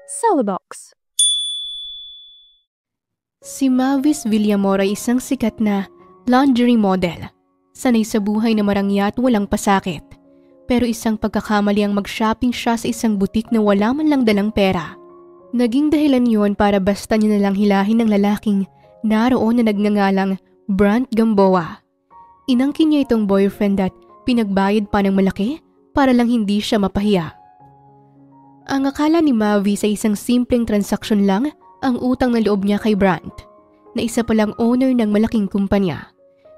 Celebox. Si Mavis Villamor ay isang sikat na lingerie model. Sanay sa buhay na marangya at walang pasakit. Pero isang pagkakamali ang mag-shopping siya sa isang butik na wala man lang dalang pera. Naging dahilan yon para basta niya nalang hilahin ng lalaking naroon na nagngangalang Brant Gamboa. Inangkin niya itong boyfriend at pinagbayad pa ng malaki para lang hindi siya mapahiya. Ang akala ni Mavis ay isang simpleng transaksyon lang ang utang na loob niya kay Brant, na isa palang owner ng malaking kumpanya.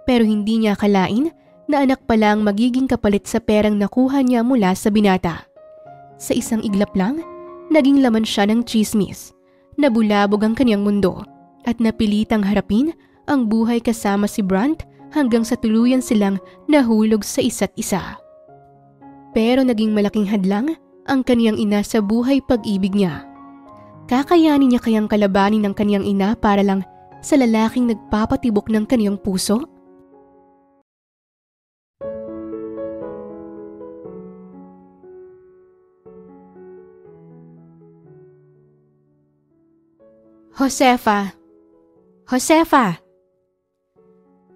Pero hindi niya akalain na anak pala ang magiging kapalit sa perang nakuha niya mula sa binata. Sa isang iglap lang, naging laman siya ng tsismis, nabulabog ang kanyang mundo at napilitang harapin ang buhay kasama si Brant hanggang sa tuluyan silang nahulog sa isa't isa. Pero naging malaking hadlang ang kaniyang ina sa buhay pag-ibig niya. Kakayanin niya kayang kalabanin ng kaniyang ina para lang sa lalaking nagpapatibok ng kaniyang puso? Josefa! Josefa!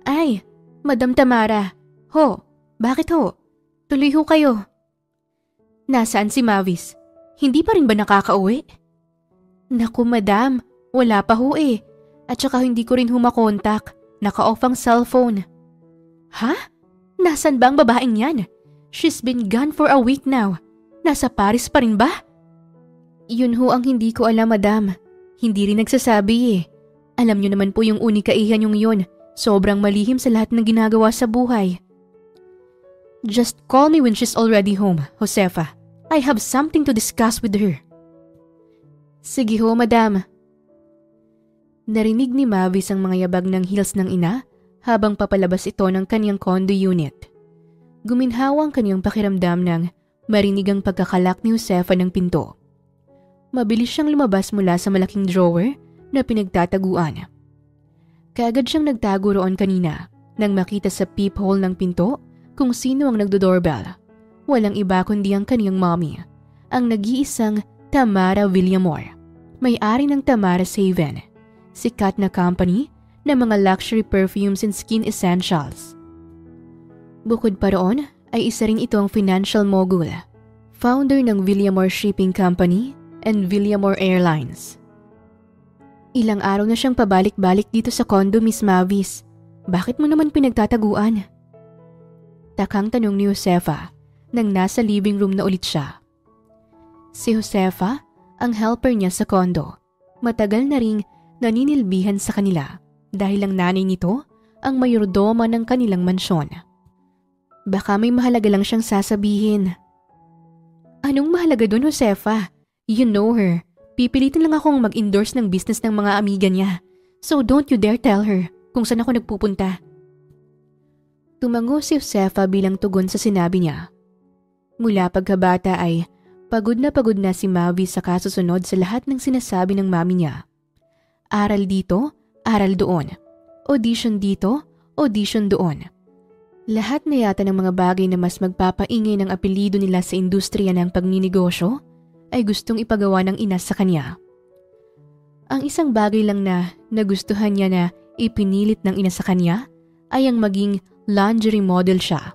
Ay, Madam Tamara. Ho, bakit ho? Tuloy ho kayo. Nasaan si Mavis? Hindi pa rin ba nakakauwi? Naku madam, wala pa ho eh. At saka hindi ko rin humakontak. Naka-off ang cellphone. Ha? Nasaan ba ang babaeng yan? She's been gone for a week now. Nasa Paris pa rin ba? Yun ho ang hindi ko alam madam. Hindi rin nagsasabi eh. Alam niyo naman po yung unikaihan yung yun. Sobrang malihim sa lahat ng ginagawa sa buhay. Just call me when she's already home, Josefa. I have something to discuss with her. Sige ho, madam. Narinig ni Mavis ang mga yabag ng heels ng ina habang papalabas ito ng kanyang condo unit. Guminhawa ang kanyang pakiramdam nang marinig ang pagkakalak ni Josefa ng pinto. Mabilis siyang lumabas mula sa malaking drawer na pinagtataguan. Kaagad siyang nagtago roon kanina nang makita sa peephole ng pinto kung sino ang nagdo-doorbell. Walang iba kundi ang kaniyang mommy, ang nag-iisang Tamara Villamor, may-ari ng Tamara's Haven, sikat na company ng mga luxury perfumes and skin essentials. Bukod pa roon ay isa rin ito ang financial mogul, founder ng Villamor Shipping Company and Villamor Airlines. Ilang araw na siyang pabalik-balik dito sa condo, Miss Mavis. Bakit mo naman pinagtataguan? Takang tanong ni Josefa nang nasa living room na ulit siya. Si Josefa, ang helper niya sa condo, matagal na ring naninilbihan sa kanila dahil ang nanay nito ang mayordoma ng kanilang mansyon. Baka may mahalaga lang siyang sasabihin. Anong mahalaga dun, Josefa? You know her. Pipilitin lang akong mag-endorse ng business ng mga amiga niya. So don't you dare tell her kung saan ako nagpupunta. Tumango si Josefa bilang tugon sa sinabi niya. Mula pagkabata ay pagod na si Mavis sa kasusunod sa lahat ng sinasabi ng mami niya. Aral dito, aral doon. Audition dito, audition doon. Lahat na yata ng mga bagay na mas magpapaingay ng apelyido nila sa industriya ng pagninegosyo ay gustong ipagawa ng ina sa kanya. Ang isang bagay lang na nagustuhan niya na ipinilit ng ina sa kanya ay ang maging lingerie model siya.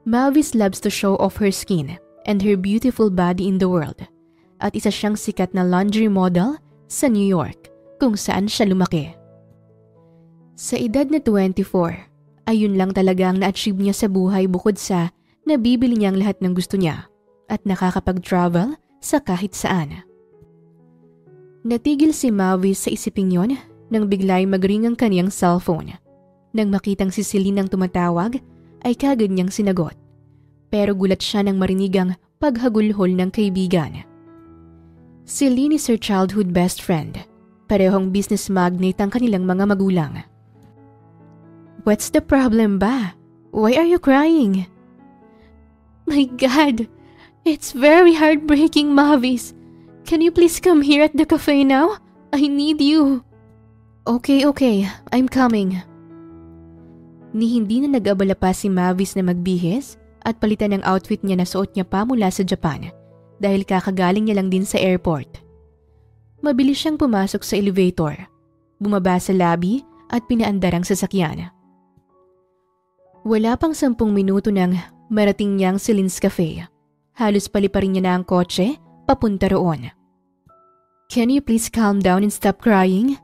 Mavis loves to show off her skin and her beautiful body in the world at isa siyang sikat na lingerie model sa New York kung saan siya lumaki. Sa edad na 24, ayun lang talaga ang na-achieve niya sa buhay bukod sa nabibili niya ang lahat ng gusto niya at nakakapag-travel sa kahit saan. Natigil si Mavis sa isiping yon nang bigla'y magring ang kaniyang cellphone. Nang makitang si Celine ang tumatawag, ay kagad niyang sinagot. Pero gulat siya nang marinig ang paghagulhol ng kaibigan. Celine is her childhood best friend. Parehong business magnate ang kanilang mga magulang. What's the problem ba? Why are you crying? My God! It's very heartbreaking, Mavis. Can you please come here at the cafe now? I need you. Okay, I'm coming. Ni hindi na nag-abala pa si Mavis na magbihis at palitan ang outfit niya na suot niya pa mula sa Japan dahil kakagaling niya lang din sa airport Mabilis siyang pumasok sa elevator. Bumaba sa lobby at pinaandar ang sasakyan. Wala pang 10 minuto nang marating niyang Celine's Cafe. Halos paliparin niya na ang kotse papunta roon. Can you please calm down and stop crying?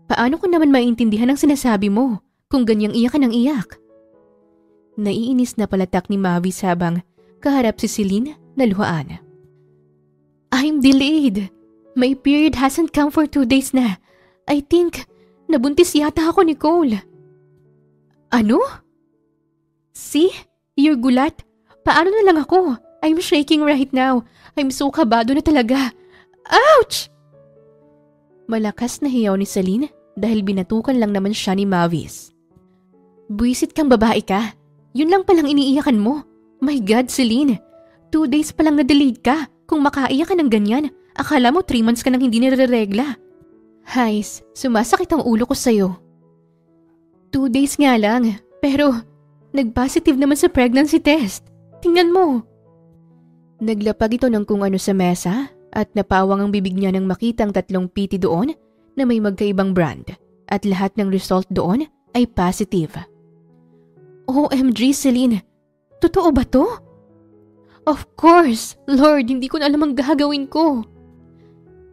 Paano ko naman maintindihan ang sinasabi mo kung ganyang iyak ka ng iyak? Naiinis na palatak ni Mavis habang kaharap si Celine na luhaan. I'm delayed. My period hasn't come for 2 days na. I think nabuntis yata ako, Nicole. Ano? See? You're gulat. Paano na lang ako? I'm shaking right now. I'm so kabado na talaga. Ouch! Malakas na hiyaw ni Celine dahil binatukan lang naman siya ni Mavis. Buwisit kang babae ka. Yun lang palang iniiyakan mo. My God, Celine. 2 days pa lang na-delayed ka. Kung makaiyak ka ng ganyan, akala mo 3 months ka nang hindi nire-regla. Hais, sumasakit ang ulo ko sa'yo. 2 days nga lang, pero nag-positive naman sa pregnancy test. Tingnan mo. Naglapag ito ng kung ano sa mesa at napawang ang bibig niya nang makitang 3 PT doon na may magkaibang brand at lahat ng result doon ay positive. OMG, Celine. Totoo ba to? Of course. Lord, hindi ko na alam ang gagawin ko.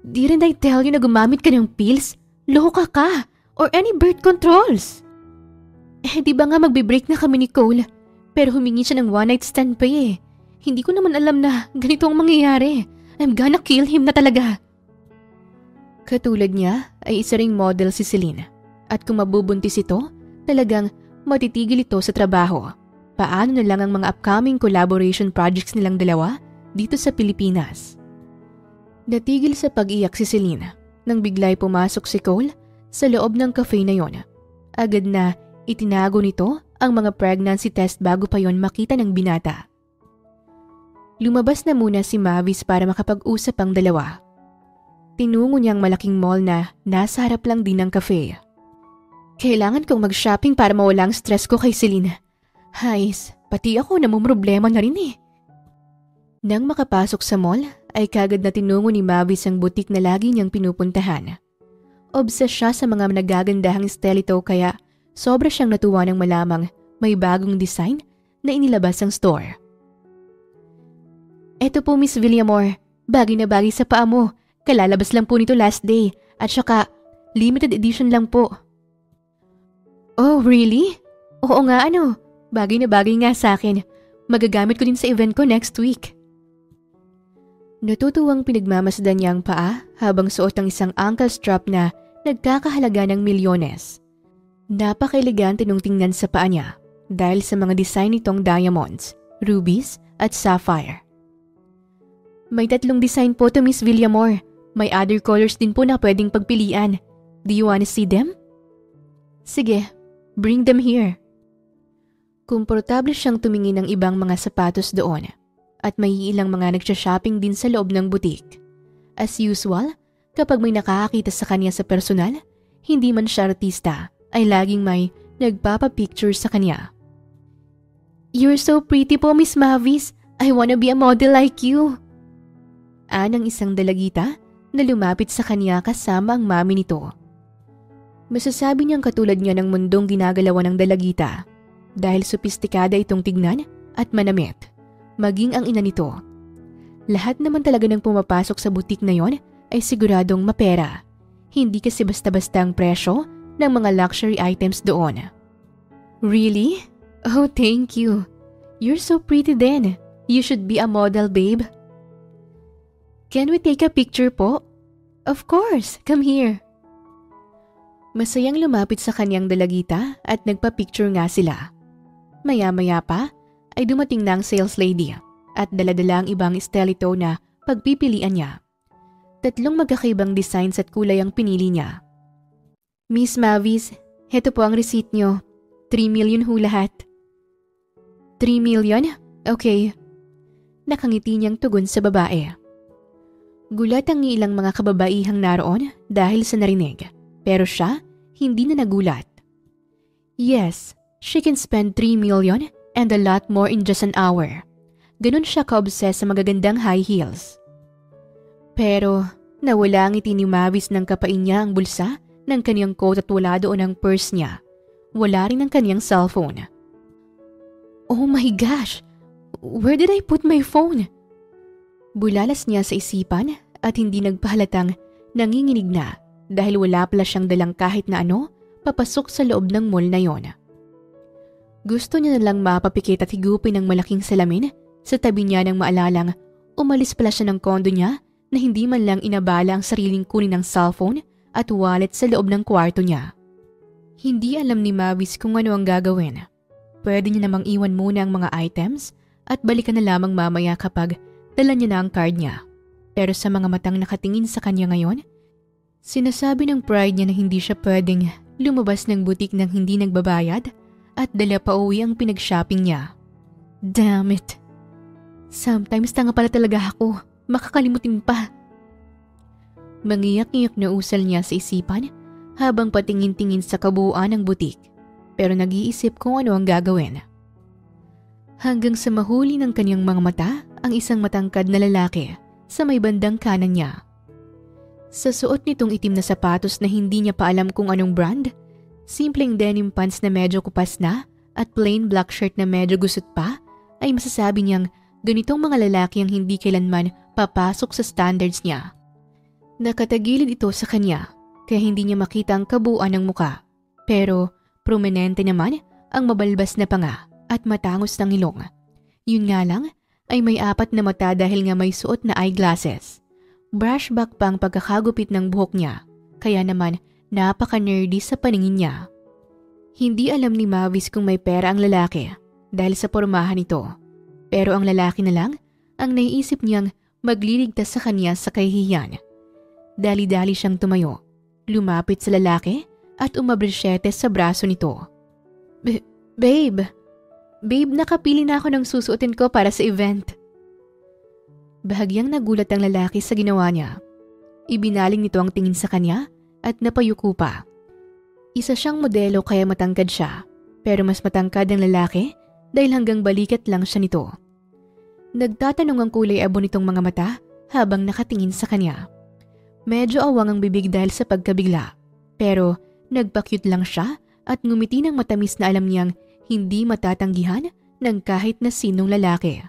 Didn't I tell you na gumamit ka ng pills? Loka ka. Or any birth controls? Di ba nga magbe-break na kami ni Cole? Pero humingi siya ng 1-night stand pa eh. Hindi ko naman alam na ganito ang mangyayari. I'm gonna kill him na talaga. Katulad niya ay isa ring model si Celine. At kung mabubuntis ito, talagang matitigil ito sa trabaho. Paano na lang ang mga upcoming collaboration projects nilang dalawa dito sa Pilipinas? Natigil sa pag-iyak si Celine nang bigla'y pumasok si Cole sa loob ng cafe na yon. Agad na itinago nito ang mga pregnancy test bago pa yon makita ng binata. Lumabas na muna si Mavis para makapag-usap ang dalawa. Tinungo niyang malaking mall na nasa harap lang din ng cafe. Kailangan kong mag-shopping para mawala ang stress ko kay Celine. Hais, pati ako namumroblema na rin eh. Nang makapasok sa mall, ay kagad na tinungo ni Mavis ang butik na lagi niyang pinupuntahan. Obses siya sa mga nagagandahang estelito kaya sobra siyang natuwa nang malamang may bagong design na inilabas ang store. Eto po Miss Villamor, bagay na bagay sa paa mo. Kalalabas lang po nito last day at saka limited edition lang po. Oh really? Oo nga ano. Bagay na bagay nga sa akin. Magagamit ko din sa event ko next week. Natutuwang pinagmamasdan niya ang paa habang suot ang isang ankle strap na nagkakahalaga ng milyones. Napaka-elegante nung tingnan sa paa niya dahil sa mga design nitong diamonds, rubies at sapphire. May 3 design po to Miss Villamor. May other colors din po na pwedeng pagpilian. Do you wanna see them? Sige, bring them here. Komportable siyang tumingin ng ibang mga sapatos doon at may ilang mga nagsha-shopping din sa loob ng butik. As usual, kapag may nakakakita sa kanya sa personal, hindi man siya artista, ay laging may nagpapapicture sa kanya. You're so pretty po, Miss Mavis. I wanna be a model like you. Anang isang dalagita na lumapit sa kanya kasama ang mami nito. Masasabi niyang katulad niya ng mundong ginagalawan ng dalagita. Dahil sopistikada itong tignan at manamit, maging ang ina nito. Lahat naman talaga ng pumapasok sa butik na yon ay siguradong mapera. Hindi kasi basta-basta ang presyo ng mga luxury items doon. Really? Oh, thank you. You're so pretty then. You should be a model, babe. Can we take a picture po? Of course, come here. Masayang lumapit sa kanyang dalagita at nagpa-picture nga sila. Maya-maya pa ay dumating na ang sales lady at daladala ang ibang estelito na pagpipilian niya. 3 magkakaibang designs at kulay ang pinili niya. Miss Mavis, heto po ang receipt nyo. 3 million ho lahat. 3 million? Okay. Nakangiti niyang tugon sa babae. Gulat ang ilang mga kababaihang naroon dahil sa narinig. Pero siya, hindi na nagulat. Yes. She can spend 3 million and a lot more in just an hour. Ganun siya ka-obsessed sa magagandang high heels. Pero Nawala ang ngiti ni Mavis nang kapain niya ang bulsa ng kaniyang coat at wala doon ang purse niya. Wala rin ang kaniyang cellphone. Oh my gosh! Where did I put my phone? Bulalas niya sa isipan at hindi nagpahalatang nanginginig na dahil wala pala siyang dalang kahit na ano papasok sa loob ng mall na yon. Gusto niya na lang mapapikit at higupin ng malaking salamin sa tabi niya nang maalalang umalis pala siya ng kondo niya na hindi man lang inabala ang sariling kunin ng cellphone at wallet sa loob ng kwarto niya. Hindi alam ni Mavis kung ano ang gagawin. Pwede niya namang iwan muna ang mga items at balikan na lamang mamaya kapag dala niya na ang card niya. Pero sa mga matang nakatingin sa kanya ngayon, sinasabi ng pride niya na hindi siya pwedeng lumabas ng butik nang hindi nagbabayad at dala pa uwi ang pinag-shopping niya. Damn it! Sometimes tanga pala talaga ako. Makakalimutin pa. Mangiyak-iyak na usal niya sa isipan habang patingin-tingin sa kabuuan ng butik pero nag-iisip kung ano ang gagawin. Hanggang sa mahuli ng kanyang mga mata ang isang matangkad na lalaki sa may bandang kanan niya. Sa suot nitong itim na sapatos na hindi niya pa alam kung anong brand, simpleng denim pants na medyo kupas na at plain black shirt na medyo gusot pa, ay masasabi niyang ganitong mga lalaki ang hindi kailanman papasok sa standards niya. Nakatagilid ito sa kanya kaya hindi niya makita ang kabuuan ng muka. Pero prominente naman ang mabalbas na panga at matangos ng ilong. Yun nga lang ay may 4 na mata dahil nga may suot na eyeglasses. Brushback pa ang pagkakagupit ng buhok niya kaya naman napaka-nerdy sa paningin niya. Hindi alam ni Mavis kung may pera ang lalaki dahil sa pormahan nito. Pero ang lalaki na lang ang naiisip niyang magliligtas sa kanya sa kahihiyan. Dali-dali siyang tumayo, lumapit sa lalaki at umabrisyete sa braso nito. Babe, nakapili na ako ng susuotin ko para sa event. Bahagyang nagulat ang lalaki sa ginawa niya. Ibinaling nito ang tingin sa kanya at napayuko pa. Isa siyang modelo kaya matangkad siya, pero mas matangkad ang lalaki dahil hanggang balikat lang siya nito. Nagtatanong ang kulay abo nitong mga mata habang nakatingin sa kanya. Medyo awang ang bibig dahil sa pagkabigla, pero nagpa-cute lang siya at ngumiti ng matamis na alam niyang hindi matatanggihan ng kahit na sinong lalaki.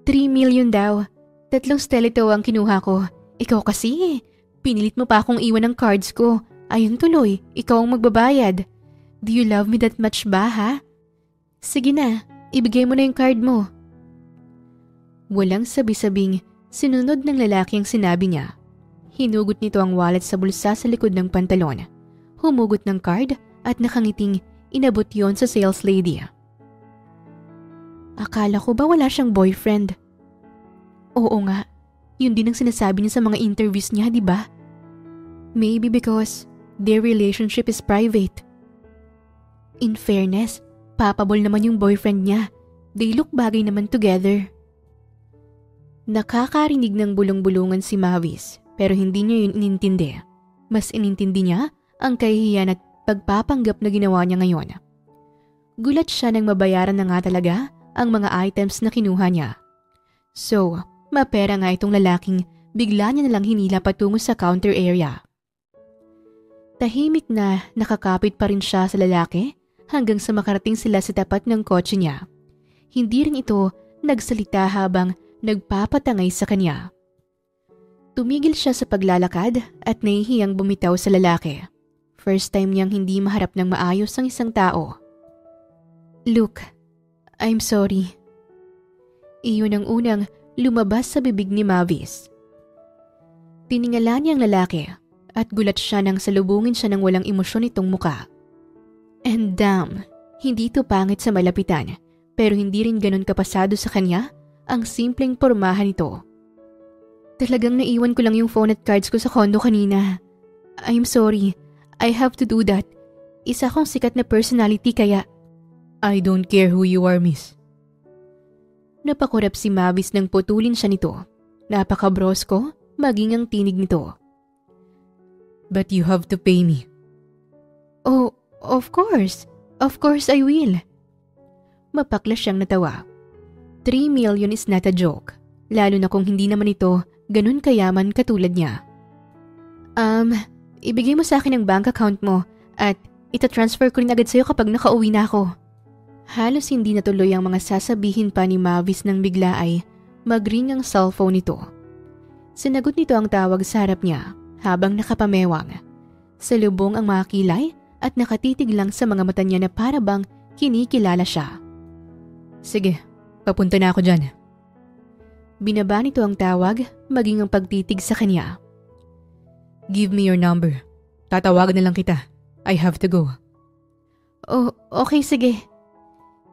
3 million daw. 3 stelito ang kinuha ko. Ikaw kasi, pinilit mo pa akong iwan ng cards ko. Ayun tuloy, ikaw ang magbabayad. Do you love me that much ba, ha? Sige na, ibigay mo na yung card mo. Walang sabi-sabing sinunod ng lalaki ang sinabi niya. Hinugot nito ang wallet sa bulsa sa likod ng pantalon. Humugot ng card at nakangiting inabot yon sa sales lady. Akala ko ba wala siyang boyfriend? Oo nga, yun din ang sinasabi niya sa mga interviews niya, di ba? Maybe because their relationship is private. In fairness, papabol naman yung boyfriend niya. They look bagay naman together. Nakakarinig ng bulong-bulungan si Mavis pero hindi niya yun inintindi. Mas inintindi niya ang kahihiyan at pagpapanggap na ginawa niya ngayon. Gulat siya nang mabayaran na nga talaga ang mga items na kinuha niya. So, mapera nga itong lalaking bigla niya nalang hinila patungo sa counter area. Tahimik na nakakapit pa rin siya sa lalaki hanggang sa makarating sila sa tapat ng kotse niya. Hindi rin ito nagsalita habang nagpapatangay sa kanya. Tumigil siya sa paglalakad at nahihiyang bumitaw sa lalaki. First time niyang hindi maharap ng maayos ang isang tao. Look, I'm sorry. Iyon ang unang lumabas sa bibig ni Mavis. Tiningala niya ang lalaki at gulat siya nang salubungin siya ng walang emosyon itong muka. And damn, hindi ito pangit sa malapitan pero hindi rin ganun kapasado sa kanya ang simpleng pormahan nito. Talagang naiwan ko lang yung phone at cards ko sa condo kanina. I'm sorry, I have to do that. Isa akong sikat na personality kaya... I don't care who you are, miss. Napakurap si Mavis nang putulin siya nito. Napaka-brosko, maging ang tinig nito. But you have to pay me. Oh, of course. Of course I will. Mapakla siyang natawa. 3 million is not a joke. Lalo na kung hindi naman ito ganun kayaman katulad niya. Ibigay mo sa akin ang bank account mo at itatransfer ko rin agad sa'yo kapag nakauwi na ako. Halos hindi natuloy ang mga sasabihin pa ni Mavis nang bigla ay mag-ring ang cellphone nito. Sinagot nito ang tawag sa harap niya habang nakapamewang. Salubong ang mga kilay at nakatitig lang sa mga mata niya na para bang kinikilala siya. Sige, papunta na ako dyan. Binaba nito ang tawag maging ang pagtitig sa kanya. Give me your number. Tatawagan na lang kita. I have to go. Oh, okay sige.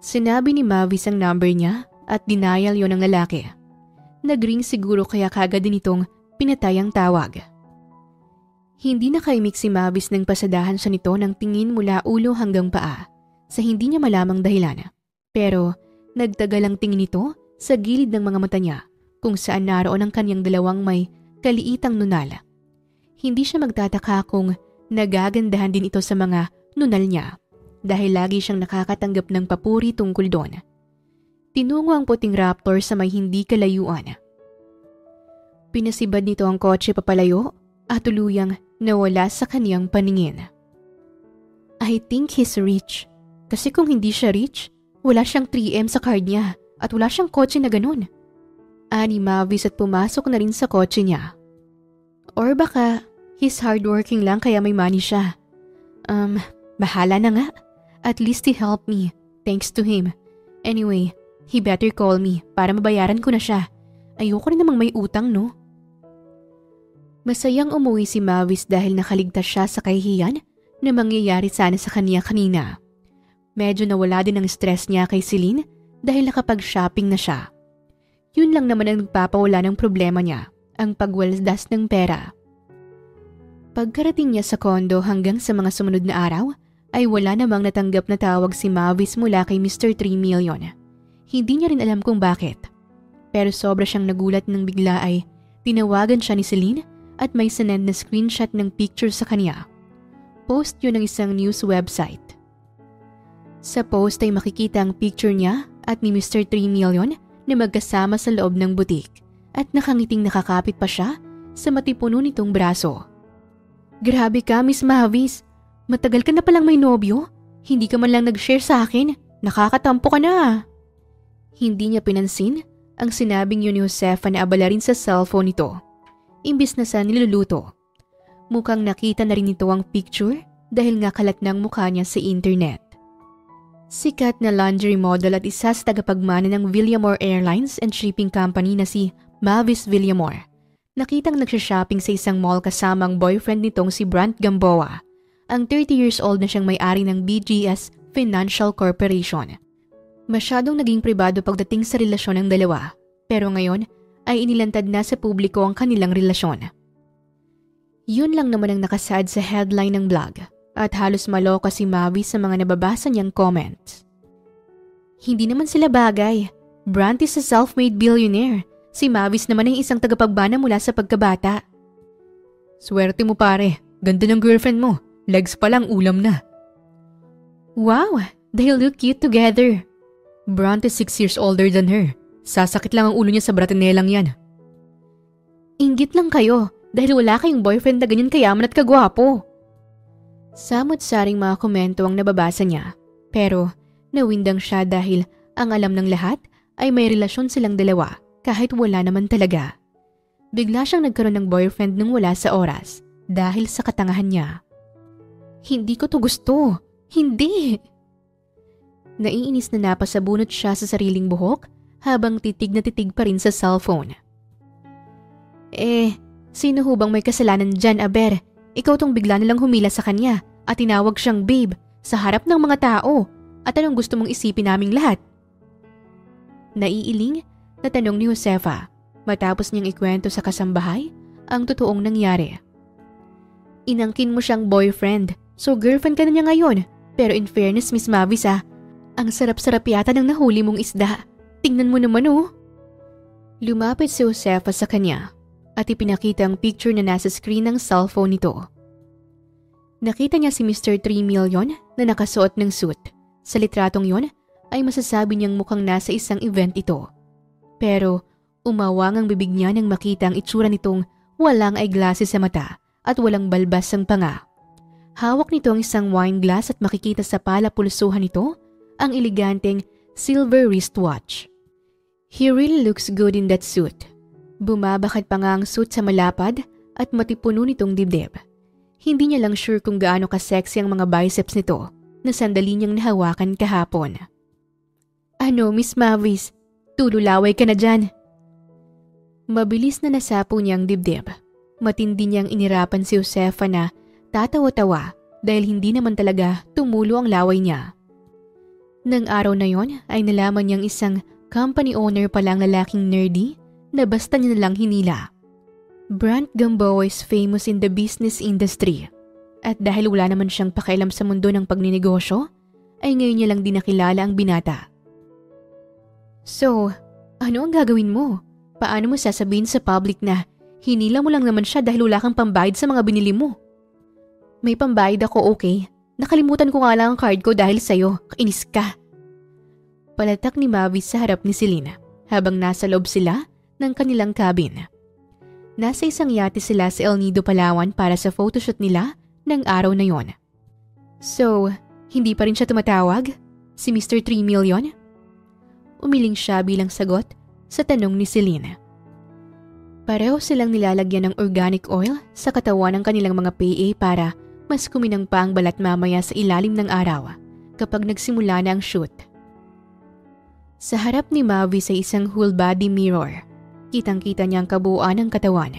Sinabi ni Mavis ang number niya at denial yon ng lalaki. Nagring siguro kaya kagad din itong pinatay ang tawag. Hindi nakaimik si Mavis nang pasadahan siya nito ng tingin mula ulo hanggang paa sa hindi niya malamang dahilan. Pero nagtagal ang tingin nito sa gilid ng mga mata niya kung saan naroon ang kanyang dalawang may kaliitang nunal. Hindi siya magtataka kung nagagandahan din ito sa mga nunal niya dahil lagi siyang nakakatanggap ng papuri tungkol doon. Tinungo ang puting Raptor sa may hindi kalayuan. Pinasibad nito ang kotse papalayo at tuluyang nawala sa kaniyang paningin. I think he's rich. Kasi kung hindi siya rich, wala siyang 3M sa card niya at wala siyang kotse na ganun. Ani Mavis at pumasok na rin sa kotse niya. Or baka he's hardworking lang kaya may money siya. Bahala na nga. At least he helped me, thanks to him. Anyway, he better call me para mabayaran ko na siya. Ayoko rin namang may utang, no? Masayang umuwi si Mavis dahil nakaligtas siya sa kahihiyan na mangyayari sana sa kanya kanina. Medyo nawala din ang stress niya kay Celine dahil nakapag-shopping na siya. Yun lang naman ang nagpapawala ng problema niya, ang pagwaldas ng pera. Pagkarating niya sa kondo hanggang sa mga sumunod na araw, ay wala namang natanggap na tawag si Mavis mula kay Mr. 3 Million. Hindi niya rin alam kung bakit. Pero sobra siyang nagulat nang bigla ay tinawagan siya ni Celine at may sinend na screenshot ng picture sa kanya. Post yun ng isang news website. Sa post ay makikita ang picture niya at ni Mr. 3 Million na magkasama sa loob ng butik at nakangiting nakakapit pa siya sa matipuno nitong braso. Grabe ka, Miss Mavis. Matagal ka na palang may nobyo? Hindi ka man lang nag-share sa akin. Nakakatampo ka na. Hindi niya pinansin ang sinabing yun ni Josefa na abala rin sa cellphone nito. Imbis na sa niluluto. Mukhang nakita na rin nito ang picture dahil nga kalat ng mukha niya sa internet. Sikat na laundry model at isa sa tagapagmana ng Villamor Airlines and Shipping Company na si Mavis Villamor. Nakitang nagsha-shopping sa isang mall kasama ang boyfriend nitong si Brant Gamboa. Ang 30 years old na siyang may-ari ng BGS Financial Corporation. Masyadong naging pribado pagdating sa relasyon ng dalawa, pero ngayon ay inilantad na sa publiko ang kanilang relasyon. Yun lang naman ang nakasaad sa headline ng blog at halos maloka si Mavis sa mga nababasa niyang comments. Hindi naman sila bagay. Brant is a self-made billionaire. Si Mavis naman ay isang tagapagbana mula sa pagkabata. Swerte mo pare, ganda ng girlfriend mo. Legs pa lang ulam na. Wow, they look cute together. Brant is 6 years older than her. Sasakit lang ang ulo niya sa bratinelang yan. Inggit lang kayo dahil wala kayong boyfriend na ganyan kayaman at kagwapo. Samot-saring mga komento ang nababasa niya. Pero nawindang siya dahil ang alam ng lahat ay may relasyon silang dalawa kahit wala naman talaga. Bigla siyang nagkaroon ng boyfriend nung wala sa oras dahil sa katangahan niya. Hindi ko to gusto. Hindi. Naiinis na napasabunot siya sa sariling buhok habang titig na titig pa rin sa cellphone. Sino ho bang may kasalanan dyan, Aber? Ikaw tong bigla nalang humila sa kanya at tinawag siyang babe sa harap ng mga tao. At anong gusto mong isipin naming lahat? Naiiling na tanong ni Josefa matapos niyang ikwento sa kasambahay ang totoong nangyari. Inangkin mo siyang boyfriend. So girlfriend ka na niya ngayon. Pero in fairness, Miss Mavis ang sarap-sarap yata ng nahuli mong isda. Tingnan mo naman oh. Lumapit si Josefa sa kanya at ipinakita ang picture na nasa screen ng cellphone nito. Nakita niya si Mr. 3 Million na nakasuot ng suit. Sa litratong yon ay masasabi niyang mukhang nasa isang event ito. Pero Umawang ang bibig niya nang makita ang itsura nitong walang eyeglasses sa mata at walang balbas ang panga. Hawak nito ang isang wine glass at makikita sa palapulsuhan nito ang eleganteng silver wristwatch. He really looks good in that suit. Bumabakad pa nga ang suit sa malapad at matipuno nitong dibdib. Hindi niya lang sure kung gaano ka-sexy ang mga biceps nito na sandali niyang nahawakan kahapon. Ano, Miss Mavis? Tululaway ka na dyan. Mabilis na nasapo niya ang dibdib. Matindi niyang inirapan si Josefa na tatawa-tawa dahil hindi naman talaga tumulo ang laway niya. Nang araw na yon ay nalaman niyang isang company owner palang lalaking nerdy na basta niya nalang hinila. Brant Gamboa is famous in the business industry at dahil wala naman siyang pakialam sa mundo ng pagninegosyo ay ngayon niya lang din nakilala ang binata. So, ano ang gagawin mo? Paano mo sasabihin sa public na hinila mo lang naman siya dahil wala kang pambayad sa mga binili mo? May pambayad ako, okay? Nakalimutan ko nga lang ang card ko dahil sa'yo. Kainis ka. Palatak ni Mavis sa harap ni Celine habang nasa loob sila ng kanilang cabin. Nasa isang yate sila sa El Nido, Palawan para sa photoshoot nila ng araw na yon. So, hindi pa rin siya tumatawag? Si Mr. 3 Million? Umiling siya bilang sagot sa tanong ni Celine. Pareho silang nilalagyan ng organic oil sa katawan ng kanilang mga PA para mas kuminang pa ang balat mamaya sa ilalim ng araw kapag nagsimula na ang shoot. Sa harap ni Mavis ay isang whole body mirror. Kitang-kita niya ang kabuuan ng katawan.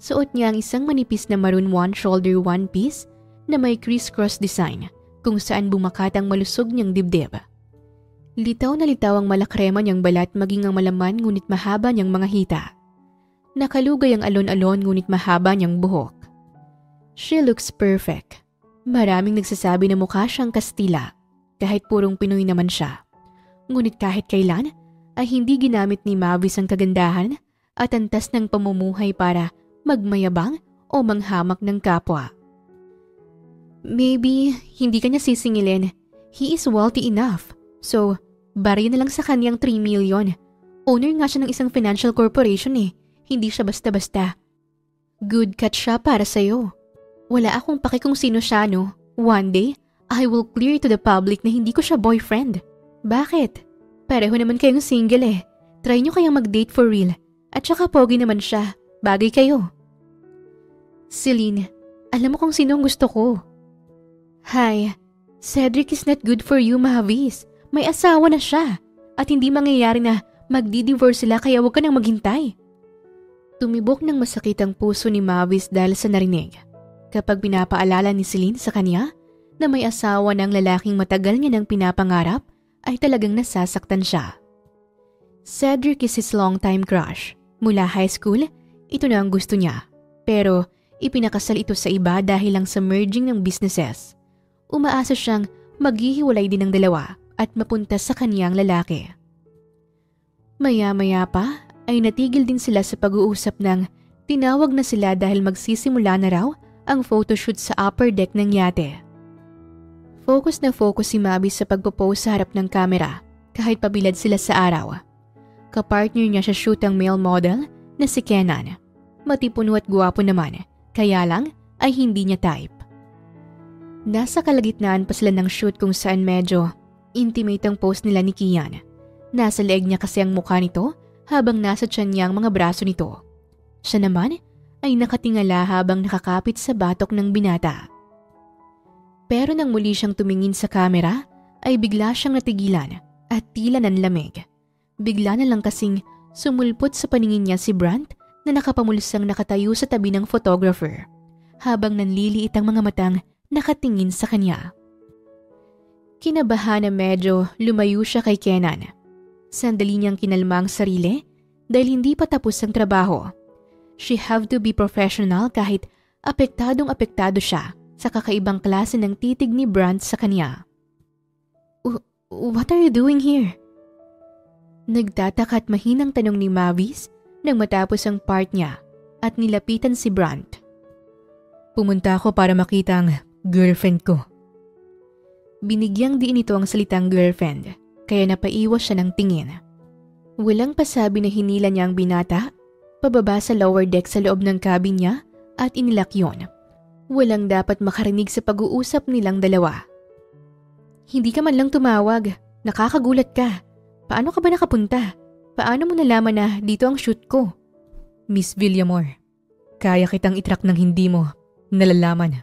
Suot niya ang isang manipis na maroon one-shoulder one-piece na may criss-cross design kung saan bumakat ang malusog niyang dibdib. Litaw na litaw ang malakrema niyang balat maging ang malaman ngunit mahaba niyang mga hita. Nakalugay ang alon-alon ngunit mahaba niyang buhok. She looks perfect. Maraming nagsasabi na mukha siyang Kastila kahit purong Pinoy naman siya. Ngunit kahit kailan ay hindi ginamit ni Mavis ang kagandahan at antas ng pamumuhay para magmayabang o manghamak ng kapwa. Maybe hindi kanya sisingilin. He is wealthy enough. So, bari na lang sa kanyang 3 million. Owner nga siya ng isang financial corporation eh. Hindi siya basta-basta. Good catch siya para sa'yo. Wala akong paki kung sino siya, no? One day, I will clear to the public na hindi ko siya boyfriend. Bakit? Pareho naman kayong single eh. Try nyo kayang mag-date for real. At saka pogi naman siya. Bagay kayo. Celine, alam mo kung sino ang gusto ko. Hi, Cedric is not good for you, Mavis. May asawa na siya. At hindi mangyayari na magdi-divorce sila kaya huwag ka nang maghintay. Tumibok ng masakit ang puso ni Mavis dahil sa narinig. Kapag pinapaalala ni Celine sa kanya na may asawa ng lalaking matagal niya nang pinapangarap, ay talagang nasasaktan siya. Cedric is his long-time crush. Mula high school, ito na ang gusto niya. Pero ipinakasal ito sa iba dahil lang sa merging ng businesses. Umaasa siyang maghihiwalay din ng dalawa at mapunta sa kaniyang lalaki. Maya-maya pa ay natigil din sila sa pag-uusap ng tinawag na sila dahil magsisimula na raw ang photoshoot sa upper deck ng yate. Focus na focus si Mavis sa pagpo-pose sa harap ng kamera kahit pabilad sila sa araw. Kapartner niya sa shoot ang male model na si Kenan. Matipuno at guwapo naman, kaya lang ay hindi niya type. Nasa kalagitnaan pa sila ng shoot kung saan medyo intimate ang pose nila ni Kian. Nasa leeg niya kasi ang mukha nito habang nasa tiyan niya ang mga braso nito. Siya naman ay nakatingala habang nakakapit sa batok ng binata. Pero nang muli siyang tumingin sa kamera, ay bigla siyang natigilan at tila nanlamig. Bigla na lang kasing sumulpot sa paningin niya si Brant na nakapamulsang nakatayo sa tabi ng photographer, habang nanliliit ang mga matang nakatingin sa kanya. Kinabahan na medyo lumayo siya kay Kenan. Sandali niyang kinalma ang sarili dahil hindi pa tapos ang trabaho. She have to be professional kahit apektadong-apektado siya sa kakaibang klase ng titig ni Brant sa kanya. What are you doing here? Nagtataka at mahinang tanong ni Mavis nang matapos ang part niya at nilapitan si Brant. Pumunta ako para makita ang girlfriend ko. Binigyang diin ito ang salitang girlfriend kaya napaiwas siya ng tingin. Walang pasabi na hinila niya ang binata, pababa sa lower deck sa loob ng cabin niya at inilak yun. Walang dapat makarinig sa pag-uusap nilang dalawa. Hindi ka man lang tumawag. Nakakagulat ka. Paano ka ba nakapunta? Paano mo nalaman na dito ang shoot ko? Miss Villamor, kaya kitang itrack ng hindi mo nalalaman.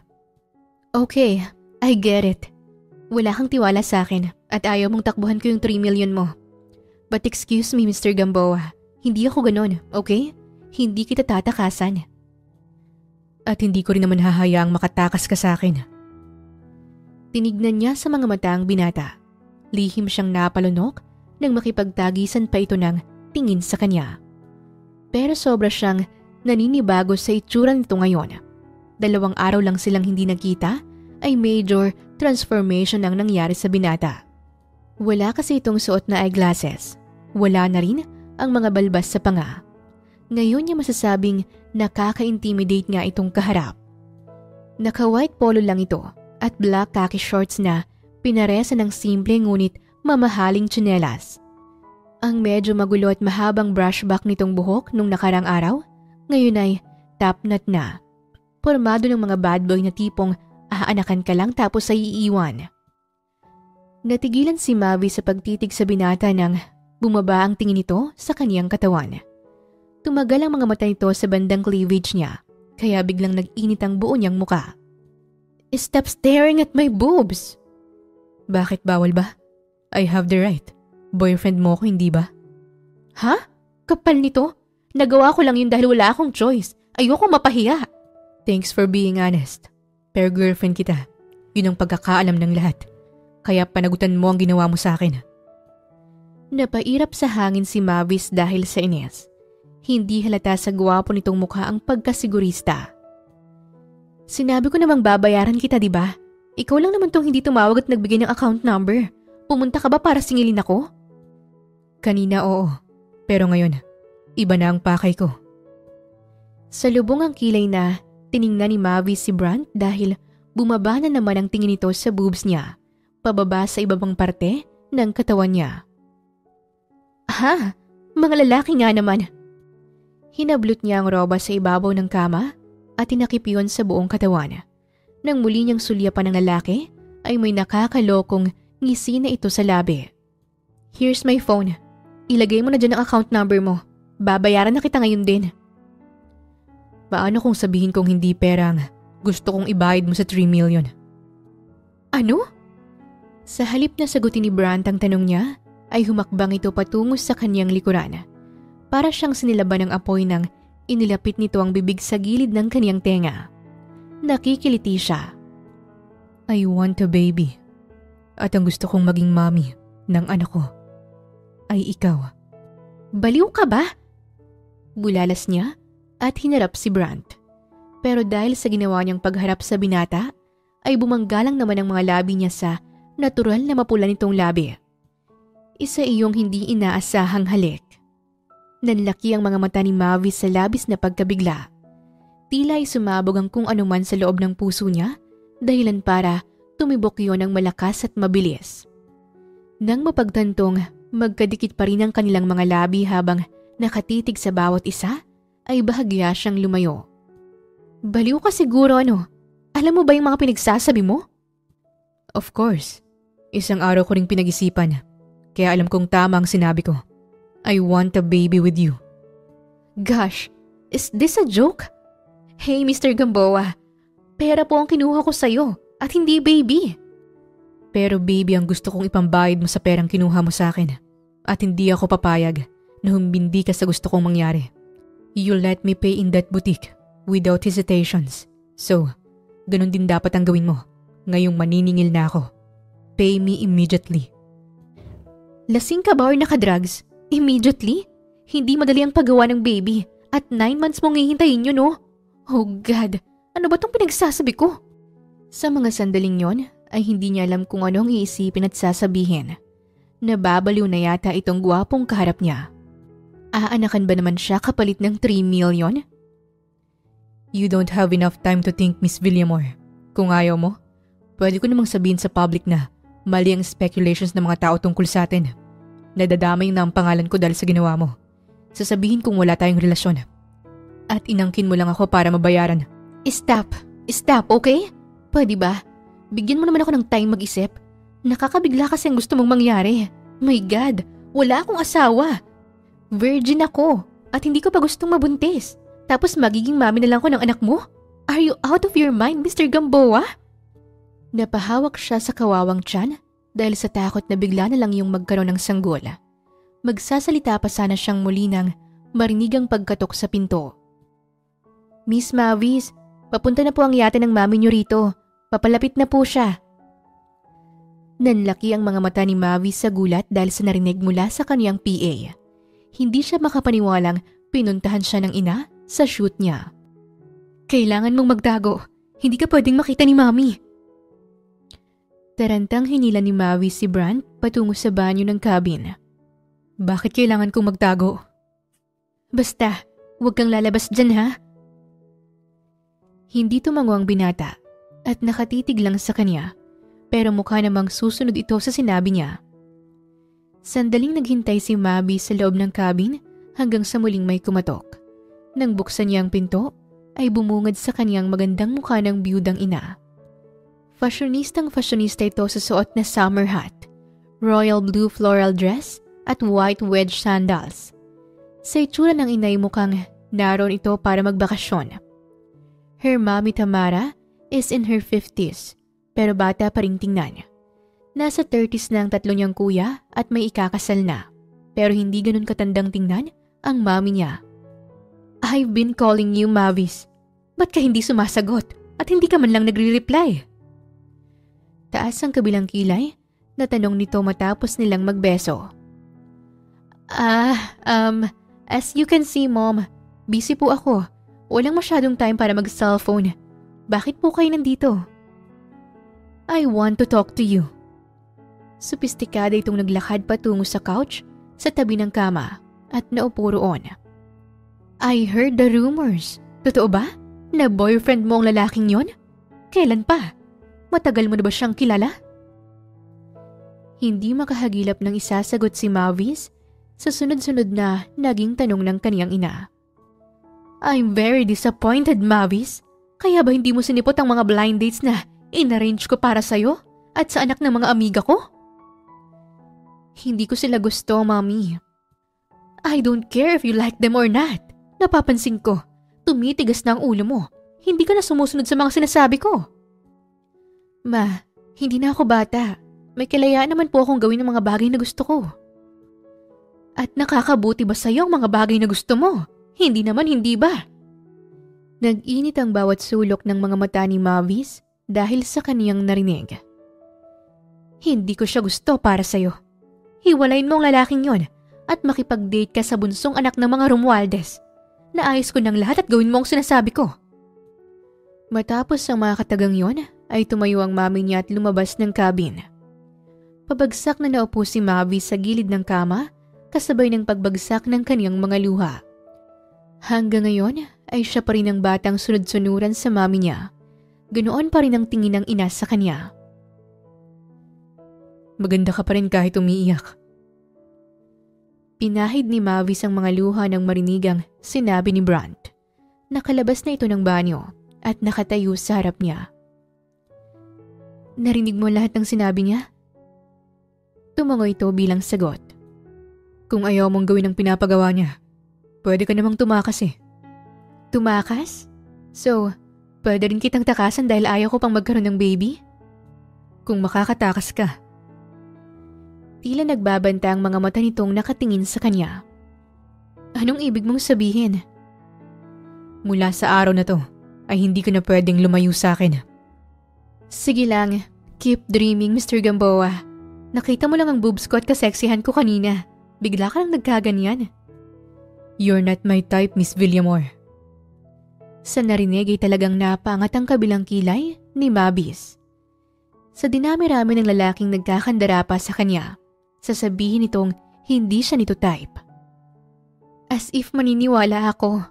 Okay, I get it. Wala kang tiwala sa akin at ayaw mong takbuhan ko yung 3 million mo. But excuse me, Mr. Gamboa. Hindi ako ganon, okay? Hindi kita tatakasan. At hindi ko rin naman hahayaang makatakas ka sa akin. Tinignan niya sa mga mata ang binata. Lihim siyang napalunok nang makipagtagisan pa ito ng tingin sa kanya. Pero sobra siyang naninibago sa itsura nito ngayon. 2 araw lang silang hindi nagkita ay major transformation ang nangyari sa binata. Wala kasi itong suot na eyeglasses. Wala na rin ang mga balbas sa panga. Ngayon niya masasabing nakaka-intimidate nga itong kaharap. Naka-white polo lang ito at black khaki shorts na pinaresa ng simple ngunit mamahaling tsinelas. Ang medyo magulo at mahabang brushback nitong buhok nung nakarang araw, ngayon ay top knot na. Pormado ng mga bad boy na tipong aanakan ka lang tapos ay iiwan. Natigilan si Mavi sa pagtitig sa binata nang bumaba ang tingin nito sa kaniyang katawan. Tumagal ang mga mata nito sa bandang cleavage niya, kaya biglang nag-init ang buo niyang muka. Stop staring at my boobs! Bakit bawal ba? I have the right. Boyfriend mo ko, hindi ba? Ha? Kapal nito? Nagawa ko lang yun dahil wala akong choice. Ayoko mapahiya. Thanks for being honest. Pero girlfriend kita. Yun ang pagkakaalam ng lahat. Kaya panagutan mo ang ginawa mo sa akin. Napairap sa hangin si Mavis dahil sa inis. Hindi halata sa gwapo nitong mukha ang pagkasigurista. Sinabi ko namang babayaran kita, di ba? Ikaw lang naman tong hindi tumawag at nagbigay ng account number. Pumunta ka ba para singilin ako? Kanina oo, pero ngayon, iba na ang pakay ko. Sa lubong ang kilay na, tiningnan ni Mavis si Brant dahil bumaba na naman ang tingin nito sa boobs niya, pababa sa ibabang parte ng katawan niya. Ha? Mga lalaki nga naman. Hinablot niya ang roba sa ibabaw ng kama at tinakip yun sa buong katawan. Nang muli niyang sulyapan ng lalaki, ay may nakakalokong ngisi na ito sa labi. Here's my phone. Ilagay mo na dyan ang account number mo. Babayaran na kita ngayon din. Paano kung sabihin kong hindi perang gusto kong ibayad mo sa 3 million? Ano? Sa halip na sagutin ni Brant ang tanong niya, ay humakbang ito patungo sa kanyang likuran. Para siyang sinilaban ng apoy nang inilapit nito ang bibig sa gilid ng kanyang tenga. Nakikiliti siya. I want a baby. At ang gusto kong maging mommy ng anak ko ay ikaw. Baliw ka ba? Bulalas niya at hinarap si Brant. Pero dahil sa ginawa niyang pagharap sa binata, ay bumanggalang naman ang mga labi niya sa natural na mapula nitong labi. Isa iyong hindi inaasahang halik. Nanlaki ang mga mata ni Mavis sa labis na pagkabigla. Tila ay sumabog ang kung anuman sa loob ng puso niya, dahilan para tumibok yon ng malakas at mabilis. Nang mapagtantong magkadikit pa rin ang kanilang mga labi habang nakatitig sa bawat isa, ay bahagya siyang lumayo. Baliw ka siguro ano? Alam mo ba yung mga pinagsasabi mo? Of course. Isang araw ko ring pinag-isipan. Kaya alam kong tama ang sinabi ko. I want a baby with you. Gosh, is this a joke? Hey Mr. Gamboa, pera po ang kinuha ko sa'yo at hindi baby. Pero baby ang gusto kong ipambayad mo sa perang kinuha mo sa akin. At hindi ako papayag na humbindi ka sa gusto kong mangyari. You let me pay in that boutique without hesitations. So, ganun din dapat ang gawin mo. Ngayong maniningil na ako. Pay me immediately. Lasing ka ba or naka-drugs? Immediately? Hindi madali ang paggawa ng baby at 9 months mong hihintayin yun, no? Oh God, ano ba tong pinagsasabi ko? Sa mga sandaling yon ay hindi niya alam kung anong iisipin at sasabihin. Nababaliw na yata itong gwapong kaharap niya. Aanakan ba naman siya kapalit ng 3 million? You don't have enough time to think, Miss Villamor. Kung ayaw mo, pwede ko namang sabihin sa public na mali ang speculations ng mga tao tungkol sa atin. Nadadamay na ang pangalan ko dahil sa ginawa mo. Sasabihin kong wala tayong relasyon. At inangkin mo lang ako para mabayaran. Stop. Stop, okay? Pwede ba? Bigyan mo naman ako ng time mag-isip. Nakakabigla kasi ang gusto mong mangyari. My God, wala akong asawa. Virgin ako at hindi ko pa gustong mabuntis. Tapos magiging mami na lang ko ng anak mo? Are you out of your mind, Mr. Gamboa? Napahawak siya sa kawawang tiyan dahil sa takot na bigla na lang yung magkaroon ng sanggol. Magsasalita pa sana siyang muli nang marinig ang pagkatok sa pinto. Miss Mavis, papunta na po ang yate ng mami niyo rito. Papalapit na po siya. Nanlaki ang mga mata ni Mavis sa gulat dahil sa narinig mula sa kaniyang PA. Hindi siya makapaniwalang pinuntahan siya ng ina sa shoot niya. Kailangan mong magtago. Hindi ka pwedeng makita ni mami. Tarantang hinila ni Mavis si Brand patungo sa banyo ng cabin. Bakit kailangan kong magtago? Basta, huwag kang lalabas dyan ha. Hindi tumango ang binata at nakatitig lang sa kanya pero mukha namang susunod ito sa sinabi niya. Sandaling naghintay si Mavis sa loob ng cabin hanggang sa muling may kumatok. Nang buksan niya ang pinto ay bumungad sa kaniyang magandang mukha ng biyudang ina. Fashionista ito sa suot na summer hat, royal blue floral dress at white wedge sandals. Sa itsura ng inay mukhang naroon ito para magbakasyon. Her mommy Tamara is in her 50s pero bata pa ring tingnan. Nasa 30s na ang tatlo niyang kuya at may ikakasal na pero hindi ganun katandang tingnan ang mommy niya. I've been calling you, Mavis. Ba't ka hindi sumasagot at hindi ka man lang nagre-reply? Taas ang kabilang kilay na tanong nito matapos nilang magbeso. As you can see, Mom, busy po ako. Walang masyadong time para mag-cellphone. Bakit po kayo nandito? I want to talk to you. Sopistikada itong naglakad patungo sa couch sa tabi ng kama at naupo roon. I heard the rumors. Totoo ba? Na boyfriend mo ang lalaking yon? Kailan pa? Matagal mo na ba siyang kilala? Hindi makahagilap ng isasagot si Mavis sa sunod-sunod na naging tanong ng kaniyang ina. I'm very disappointed, Mavis. Kaya ba hindi mo sinipot ang mga blind dates na inarrange ko para sa'yo at sa anak ng mga amiga ko? Hindi ko sila gusto, Mami. I don't care if you like them or not. Napapansin ko, tumitigas na ang ulo mo. Hindi ka na sumusunod sa mga sinasabi ko. Ma, hindi na ako bata. May kalayaan naman po akong gawin ng mga bagay na gusto ko. At nakakabuti ba sa'yo ang mga bagay na gusto mo? Hindi naman, hindi ba? Nag-init ang bawat sulok ng mga mata ni Mavis dahil sa kaniyang narinig. Hindi ko siya gusto para sa'yo. Hiwalayin mo ang lalaking yon at makipag-date ka sa bunsong anak ng mga Romualdez. Naayos ko ng lahat at gawin mo ang sinasabi ko. Matapos ang mga katagang yon, ay tumayo ang mami niya at lumabas ng cabin. Pabagsak na naupo si Mavis sa gilid ng kama kasabay ng pagbagsak ng kaniyang mga luha. Hanggang ngayon ay siya pa rin ang batang sunod-sunuran sa mami niya. Ganoon pa rin ang tingin ng ina sa kanya. Maganda ka pa rin kahit umiiyak. Pinahid ni Mavis ang mga luha ng marinigang sinabi ni Brandt. Nakalabas na ito ng banyo at nakatayo sa harap niya. Narinig mo lahat ng sinabi niya? Tumango ito bilang sagot. Kung ayaw mong gawin ang pinapagawa niya, pwede ka namang tumakas eh. Tumakas? So, pwede rin kitang takasan dahil ayaw ko pang magkaroon ng baby? Kung makakatakas ka. Tila nagbabanta ang mga mata nitong nakatingin sa kanya. Anong ibig mong sabihin? Mula sa araw na to, ay hindi ka na pwedeng lumayo sa akin. Sige lang, keep dreaming, Mr. Gamboa. Nakita mo lang ang boobs ko at kaseksihan ko kanina. Bigla ka lang nagkaganyan. You're not my type, Miss Villamor. Sa narinig ay talagang napaangat ang kabilang kilay ni Mavis. Sa dinami-rami ng lalaking nagkakandara pa sa kanya, sasabihin nitong hindi siya nito type. As if maniniwala ako.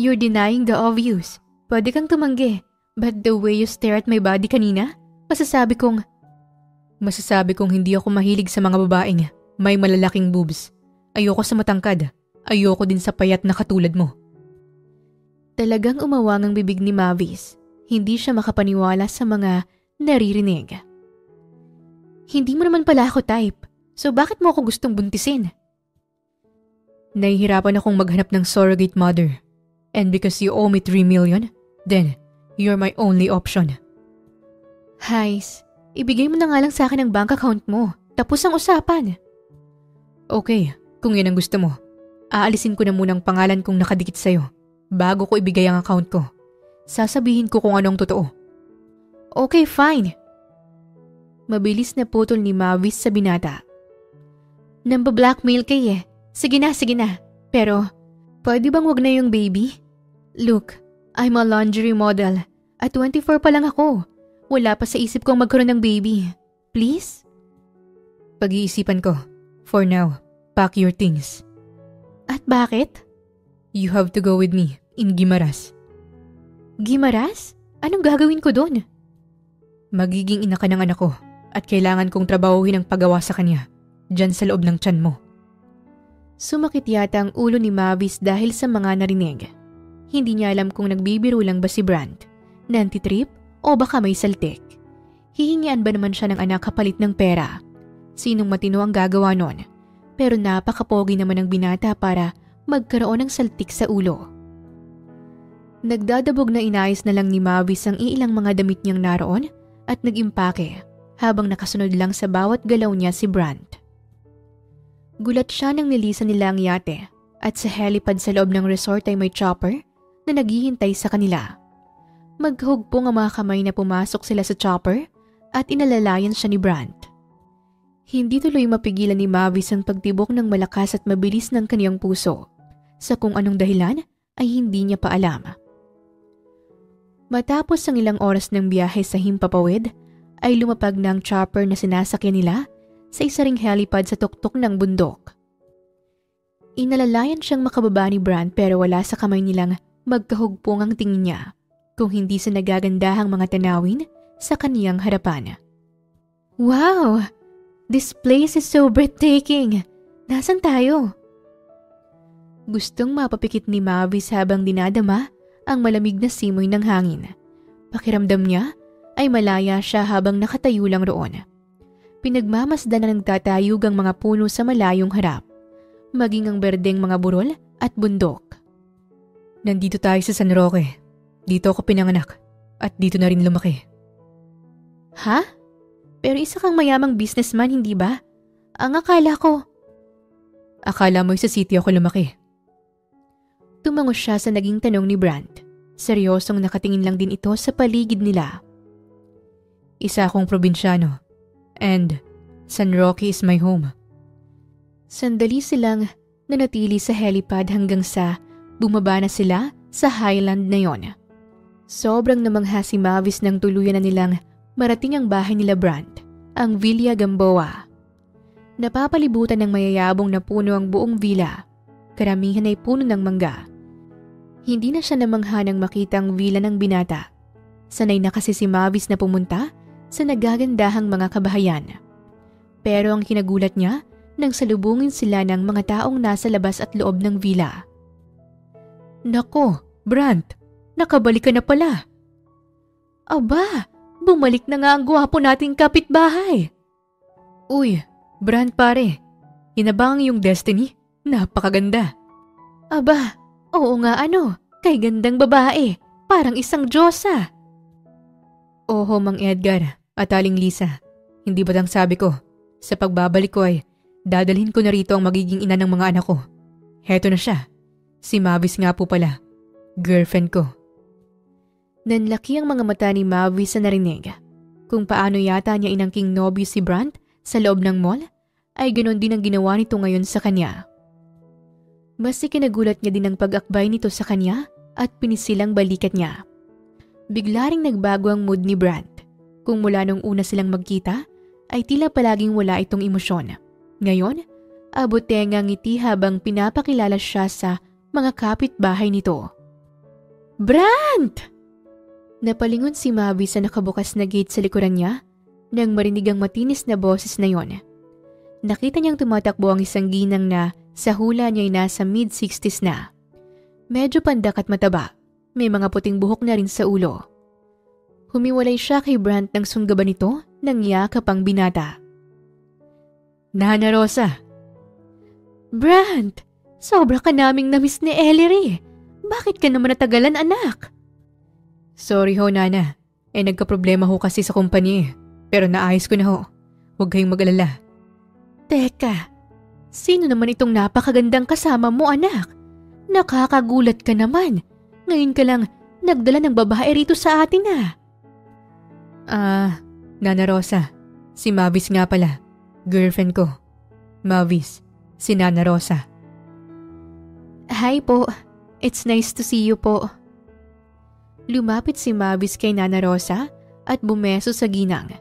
You're denying the obvious. Pwede kang tumanggi. But the way you stare at my body kanina, masasabi kong hindi ako mahilig sa mga babaeng May malalaking boobs. Ayoko sa matangkad. Ayoko din sa payat na katulad mo. Talagang umawang ang bibig ni Mavis. Hindi siya makapaniwala sa mga naririnig. Hindi mo naman pala ako type. So bakit mo ako gustong buntisin? Nahihirapan akong maghanap ng surrogate mother. And because you owe me 3 million, then you're my only option. Hais, ibigay mo na nga lang sa akin ang bank account mo. Tapos ang usapan. Okay, kung yan ang gusto mo. Aalisin ko na muna ang pangalan kong nakadikit sa'yo bago ko ibigay ang account ko. Sasabihin ko kung anong totoo. Okay, fine. Mabilis na putol ni Mavis sa binata. Namba-blackmail kay eh. Sige na. Pero, pwede bang wag na yung baby? Look, I'm a lingerie model. At 24 pa lang ako. Wala pa sa isip kong magkaroon ng baby. Please? Pag-iisipan ko. For now, pack your things. At bakit? You have to go with me in Guimaras. Guimaras? Anong gagawin ko doon? Magiging ina ka ng anak ko at kailangan kong trabahuhin ang paggawa sa kanya. Diyan sa loob ng tiyan mo. Sumakit yata ang ulo ni Mavis dahil sa mga narinig. Hindi niya alam kung nagbibiro lang ba si Brant, nantitrip o baka may saltik. Hihingian ba naman siya ng anak kapalit ng pera? Sinong matino ang gagawa nun? Pero napakapogi naman ang binata para magkaroon ng saltik sa ulo. Nagdadabog na inayos na lang ni Mavis ang iilang mga damit niyang naroon at nag-impake habang nakasunod lang sa bawat galaw niya si Brant. Gulat siya nang nilisan nila ang yate at sa helipad sa loob ng resort ay may chopper na naghihintay sa kanila. Maghugpong ang mga kamay na pumasok sila sa chopper at inalalayan siya ni Brant. Hindi tuloy mapigilan ni Mavis ang pagtibok ng malakas at mabilis ng kaniyang puso. Sa kung anong dahilan ay hindi niya pa alam. Matapos ang ilang oras ng biyahe sa himpapawid, ay lumapag na ang chopper na sinasakyan nila sa isa ring helipad sa tuktok ng bundok. Inalalayan siyang makababa ni Brant pero wala sa kamay nilang magkahugpong ang tingin niya kung hindi sa nagagandahang mga tanawin sa kaniyang harapan. Wow! This place is so breathtaking! Nasaan tayo? Gustong mapapikit ni Mavis habang dinadama ang malamig na simoy ng hangin. Pakiramdam niya ay malaya siya habang nakatayo lang roon. Pinagmamasdan na nagtatayog ang mga puno sa malayong harap, maging ang berdeng mga burol at bundok. Nandito tayo sa San Roque. Dito ako pinanganak at dito na rin lumaki. Ha? Pero isa kang mayamang businessman, hindi ba? Ang akala ko. Akala mo sa city ako lumaki. Tumango siya sa naging tanong ni Brant. Seryosong nakatingin lang din ito sa paligid nila. Isa akong probinsyano. And San Roque is my home. Sandali silang nanatili sa helipad hanggang sa bumaba na sila sa highland na yon. Sobrang namangha si Mavis nang tuluyan na nilang marating ang bahay nila Brant, ang Villa Gamboa. Napapalibutan ng mayayabong na puno ang buong villa. Karamihan ay puno ng mangga. Hindi na siya namangha nang makita ang villa ng binata. Sanay na kasi si Mavis na pumunta sa nagagandahang mga kabahayan. Pero ang kinagulat niya nang salubungin sila ng mga taong nasa labas at loob ng villa. Nako, Brant, nakabalik ka na pala. Aba, bumalik na nga ang gwapo nating kapitbahay. Uy, Brant pare, inabang yung destiny? Napakaganda. Aba, oo nga kay gandang babae, parang isang diyosa. Oho, Mang Edgar at Aling Lisa, hindi batang sabi ko, sa pagbabalik ko ay dadalhin ko na rito ang magiging ina ng mga anak ko. Heto na siya, si Mavis nga po pala, girlfriend ko. Nanlaki ang mga mata ni Mavis sa narinig. Kung paano yata niya inangking nobyo si Brant sa loob ng mall, ay ganoon din ang ginawa nito ngayon sa kanya. Mas ikinagulat niya din ang pag-akbay nito sa kanya at pinisilang balikat niya. Bigla ring nagbago ang mood ni Brant. Kung mula nung una silang magkita, ay tila palaging wala itong emosyon. Ngayon, abot-tenga ngiti habang pinapakilala siya sa mga kapitbahay nito. Brant! Napalingon si Mavis sa nakabukas na gate sa likuran niya nang marinig ang matinis na boses na yon. Nakita niyang tumatakbo ang isang ginang na sa hula niya'y nasa mid-60s na. Medyo pandak at mataba. May mga puting buhok na rin sa ulo. Humiwalay siya kay Brant nang sunggaban nito ng yakap ang binata. Nana Rosa! Brant! Sobra ka naming namiss ni Ellery. Bakit ka naman natagalan, anak? Sorry ho, Nana. Nagkaproblema ho kasi sa kumpanya. Pero naayos ko na ho. Huwag kayong mag-alala. Teka, sino naman itong napakagandang kasama mo, anak? Nakakagulat ka naman. Ngayon ka lang nagdala ng babae rito sa atin, Nana Rosa. Si Mavis nga pala. Girlfriend ko. Mavis. Si Nana Rosa. Hi po. It's nice to see you po. Lumapit si Mavis kay Nana Rosa at bumeso sa ginang.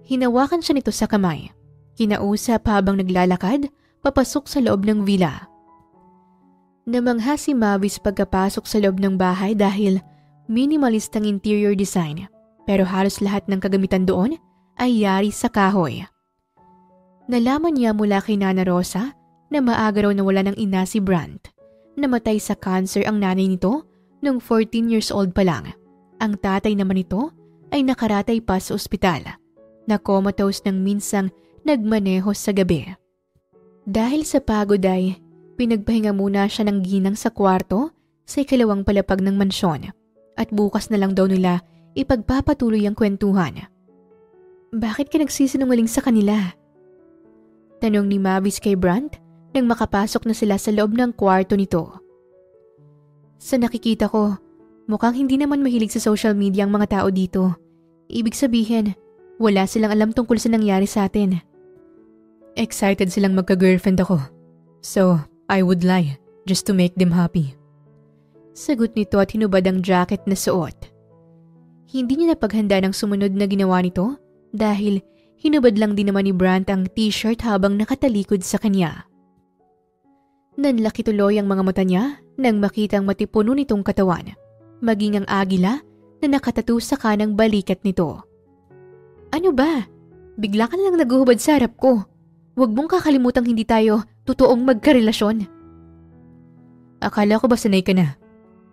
Hinawakan siya nito sa kamay. Kinausap habang naglalakad papasok sa loob ng villa. Namangha si Mavis pagkapasok sa loob ng bahay dahil minimalist ang interior design, pero halos lahat ng kagamitan doon ay yari sa kahoy. Nalaman niya mula kay Nana Rosa na maaga raw nawala ng ina si Brant. Namatay sa cancer ang nanay nito nung 14 years old pa lang. Ang tatay naman nito ay nakaratay pa sa ospital. Na-comatose nang minsang nagmaneho sa gabi. Dahil sa pagod ay pinagpahinga muna siya ng ginang sa kwarto sa ikalawang palapag ng mansyon at bukas na lang daw nila ipagpapatuloy ang kwentuhan. Bakit ka nagsisinungaling sa kanila? Tanong ni Mavis kay Brant nang makapasok na sila sa loob ng kwarto nito. Sa nakikita ko, mukhang hindi naman mahilig sa social media ang mga tao dito. Ibig sabihin, wala silang alam tungkol sa nangyari sa atin. Excited silang magka-girlfriend ako. So, I would lie just to make them happy. Sagot nito at hinubad ang jacket na suot. Hindi niya napaghanda ng sumunod na ginawa nito dahil hinubad lang din naman ni Brant ang t-shirt habang nakatalikod sa kanya. Nanlaki tuloy ang mga mata niya nang makitang matipuno nitong katawan, maging ang agila na nakatattoo sa kanang balikat nito. Ano ba? Bigla ka na lang naguhubad sa harap ko. Huwag mong kakalimutang hindi tayo totoong magkarelasyon. Akala ko ba sanay ka na?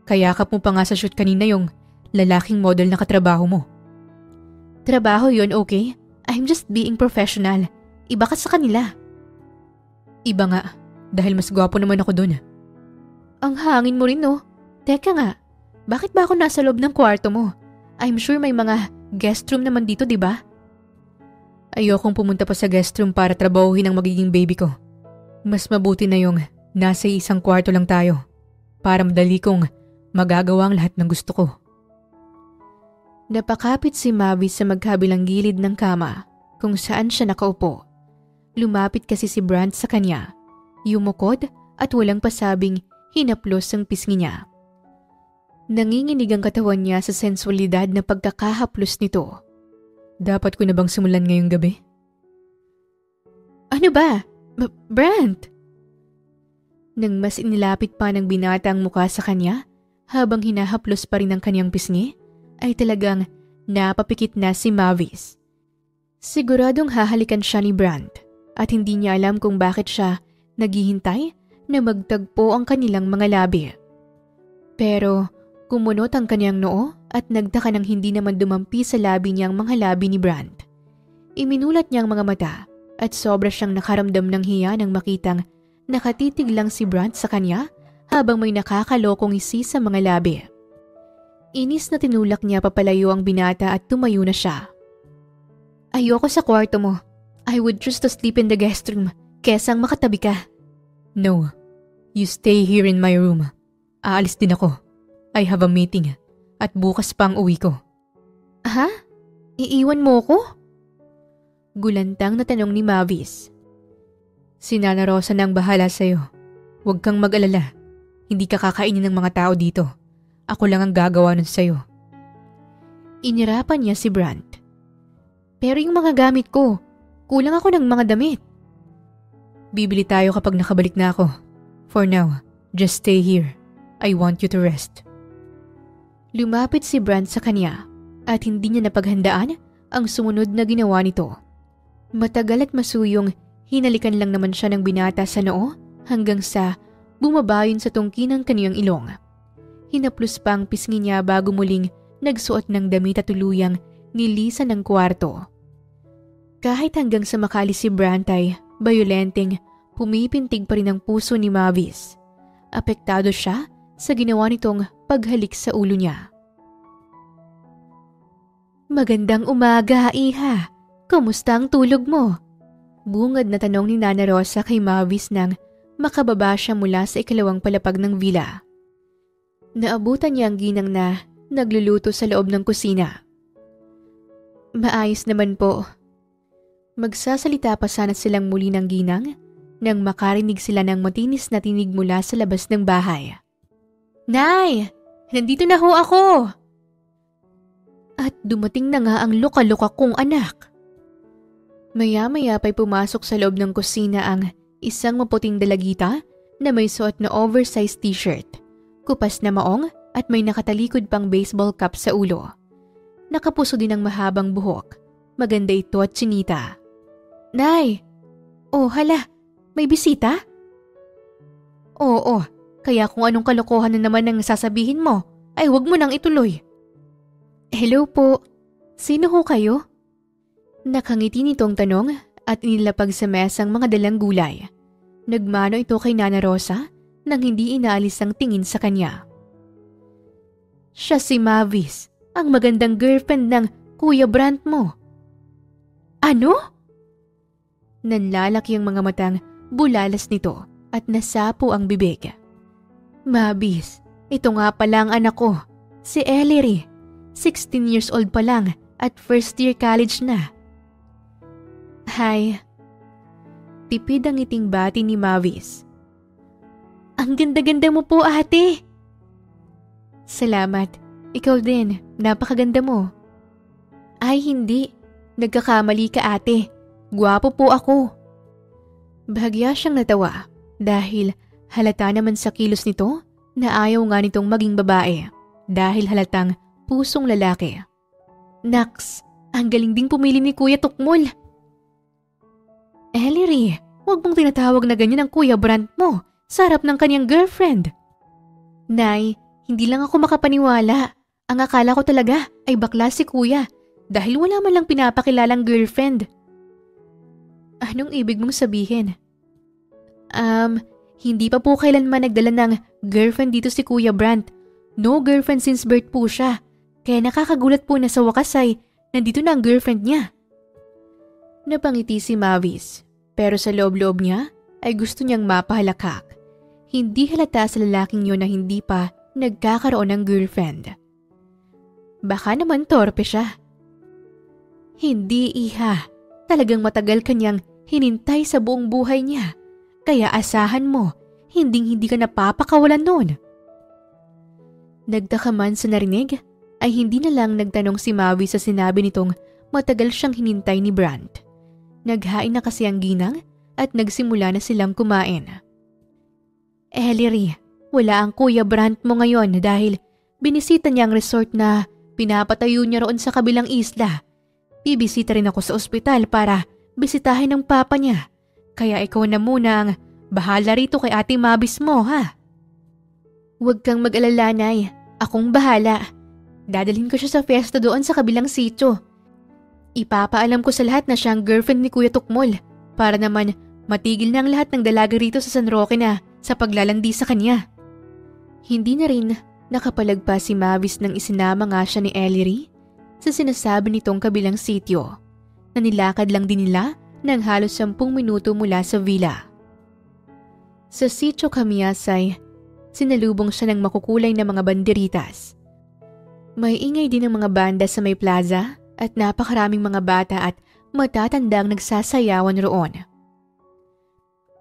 Kayakap mo pa nga sa shoot kanina yung lalaking model na katrabaho mo. Trabaho yun, okay? I'm just being professional. Iba ka sa kanila. Iba nga, dahil mas gwapo naman ako dun. Ang hangin mo rin, no? Teka nga, bakit ba ako nasa loob ng kwarto mo? I'm sure may mga guest room naman dito, di ba? Ayokong pumunta pa sa guest room para trabahuhin ang magiging baby ko. Mas mabuti na yung nasa isang kwarto lang tayo para madali kong magagawa ang lahat ng gusto ko. Napakapit si Mavis sa magkabilang gilid ng kama kung saan siya nakaupo. Lumapit kasi si Brant sa kanya. Yumukod at walang pasabing hinaplos ang pisngi niya. Nanginginig ang katawan niya sa sensualidad na pagkakahaplos nito. Dapat ko na bang simulan ngayong gabi? Ano ba? Brant! Nang mas inilapit pa ng binata ang mukha sa kanya habang hinahaplos pa rin ang kanyang pisngi, ay talagang napapikit na si Mavis. Siguradong hahalikan siya ni Brant at hindi niya alam kung bakit siya naghihintay na magtagpo ang kanilang mga labi. Pero kumunot ang kanyang noo at nagtaka nang hindi naman dumampi sa labi niyang mga labi ni Brant. Iminulat niya ang mga mata at sobra siyang nakaramdam ng hiya nang makitang nakatitig lang si Brant sa kanya habang may nakakalokong isi sa mga labi. Inis na tinulak niya papalayo ang binata at tumayo na siya. Ayoko sa kwarto mo. I would choose to sleep in the guest room kesang makatabi ka. No, you stay here in my room. Aalis din ako. I have a meeting at bukas pa ang uwi ko. Ha? Iiwan mo ko? Gulantang na tanong ni Mavis. Si Nana Rosa na ang bahala sa'yo. Huwag kang mag-alala. Hindi ka kakainin ng mga tao dito. Ako lang ang gagawa nun sa'yo. Inirapan niya si Brant. Pero yung mga gamit ko, kulang ako ng mga damit. Bibili tayo kapag nakabalik na ako. For now, just stay here. I want you to rest. Lumapit si Brant sa kanya at hindi niya napaghandaan ang sumunod na ginawa nito. Matagal at masuyong Hinalikan lang naman siya ng binata sa noo hanggang sa bumabayon sa tungki ng kaniyang ilong. Hinaplos pa ang pisngi niya bago muling nagsuot ng damit at tuluyang nilisan ng kwarto. Kahit hanggang sa makaalis si Brant ay bayolenteng pumipintig pa rin ang puso ni Mavis. Apektado siya sa ginawa nitong paghalik sa ulo niya. Magandang umaga, Iha. Kumusta ang tulog mo? Bungad na tanong ni Nana Rosa kay Mavis nang makababa siya mula sa ikalawang palapag ng villa. Naabutan niya ang ginang na nagluluto sa loob ng kusina. Maayos naman po. Magsasalita pa sana silang muli ng ginang nang makarinig sila ng matinis na tinig mula sa labas ng bahay. Nay! Nandito na ho ako! At dumating na nga ang luka-luka kong anak. Maya-maya pa'y pumasok sa loob ng kusina ang isang maputing dalagita na may suot na oversized t-shirt, kupas na maong at may nakatalikod pang baseball cap sa ulo. Nakapuso din ang mahabang buhok. Maganda ito at chinita. Nay! Oh hala, may bisita? Oo, kaya kung anong kalokohan na naman ang sasabihin mo, ay huwag mo nang ituloy. Hello po, sino ho kayo? Nakangiti nitong tanong at inilapag sa mesang mga dalang gulay. Nagmano ito kay Nana Rosa nang hindi inaalis ang tingin sa kanya. Siya si Mavis, ang magandang girlfriend ng Kuya Brant mo. Ano? Nanlalaki ang mga matang bulalas nito at nasapo ang bibig. Mavis, ito nga pala ang anak ko, si Ellery. 16 years old pa lang at first year college na. Hi. Tipid ang ngiting bati ni Mavis. Ang ganda-ganda mo po, ate. Salamat. Ikaw din. Napakaganda mo. Ay, hindi. Nagkakamali ka, ate. Gwapo po ako. Bahagya siyang natawa dahil halata naman sa kilos nito na ayaw nga nitong maging babae dahil halatang pusong lalaki. Naks, ang galing ding pumili ni Kuya Tukmol. Ellery, huwag mong tinatawag na ganyan ang Kuya Brant mo sa harap ng kanyang girlfriend. Nay, hindi lang ako makapaniwala. Ang akala ko talaga ay bakla si Kuya dahil wala man lang pinapakilalang girlfriend. Anong ibig mong sabihin? Hindi pa po kailanman nagdala ng girlfriend dito si Kuya Brant. No girlfriend since birth po siya. Kaya nakakagulat po na sa wakas ay nandito na ang girlfriend niya. Napangiti si Mavis, pero sa loob-loob niya ay gusto niyang mapahalakak. Hindi halata sa lalaking yun na hindi pa nagkakaroon ng girlfriend. Baka naman torpe siya. Hindi, Iha. Talagang matagal kanyang hinintay sa buong buhay niya. Kaya asahan mo, hindi ka napapakawalan noon. Nagtaka man sa narinig, ay hindi na lang nagtanong si Mavis sa sinabi nitong matagal siyang hinintay ni Brant. Naghain na kasi ang ginang at nagsimula na silang kumain. Ellery, wala ang Kuya Brant mo ngayon dahil binisita niya ang resort na pinapatayo niya roon sa kabilang isla. Bibisita rin ako sa ospital para bisitahin ng papa niya. Kaya ikaw na muna ang bahala rito kay Ate Mavis mo, ha? Huwag kang mag-alala, Nay. Akong bahala. Dadalhin ko siya sa fiesta doon sa kabilang sitio. Ipapaalam ko sa lahat na siya ang girlfriend ni Kuya Tukmol para naman matigil na ang lahat ng dalaga rito sa San Roque na sa paglalandi sa kanya. Hindi na rin nakapalagpa si Mavis nang isinama nga siya ni Ellery sa sinasabi nitong kabilang sitio na nilakad lang din nila ng halos 10 minuto mula sa villa. Sa sitio Kamiasay, sinalubong siya ng makukulay na mga banderitas. May ingay din ng mga banda sa may plaza at napakaraming mga bata at matatandang nagsasayawan roon.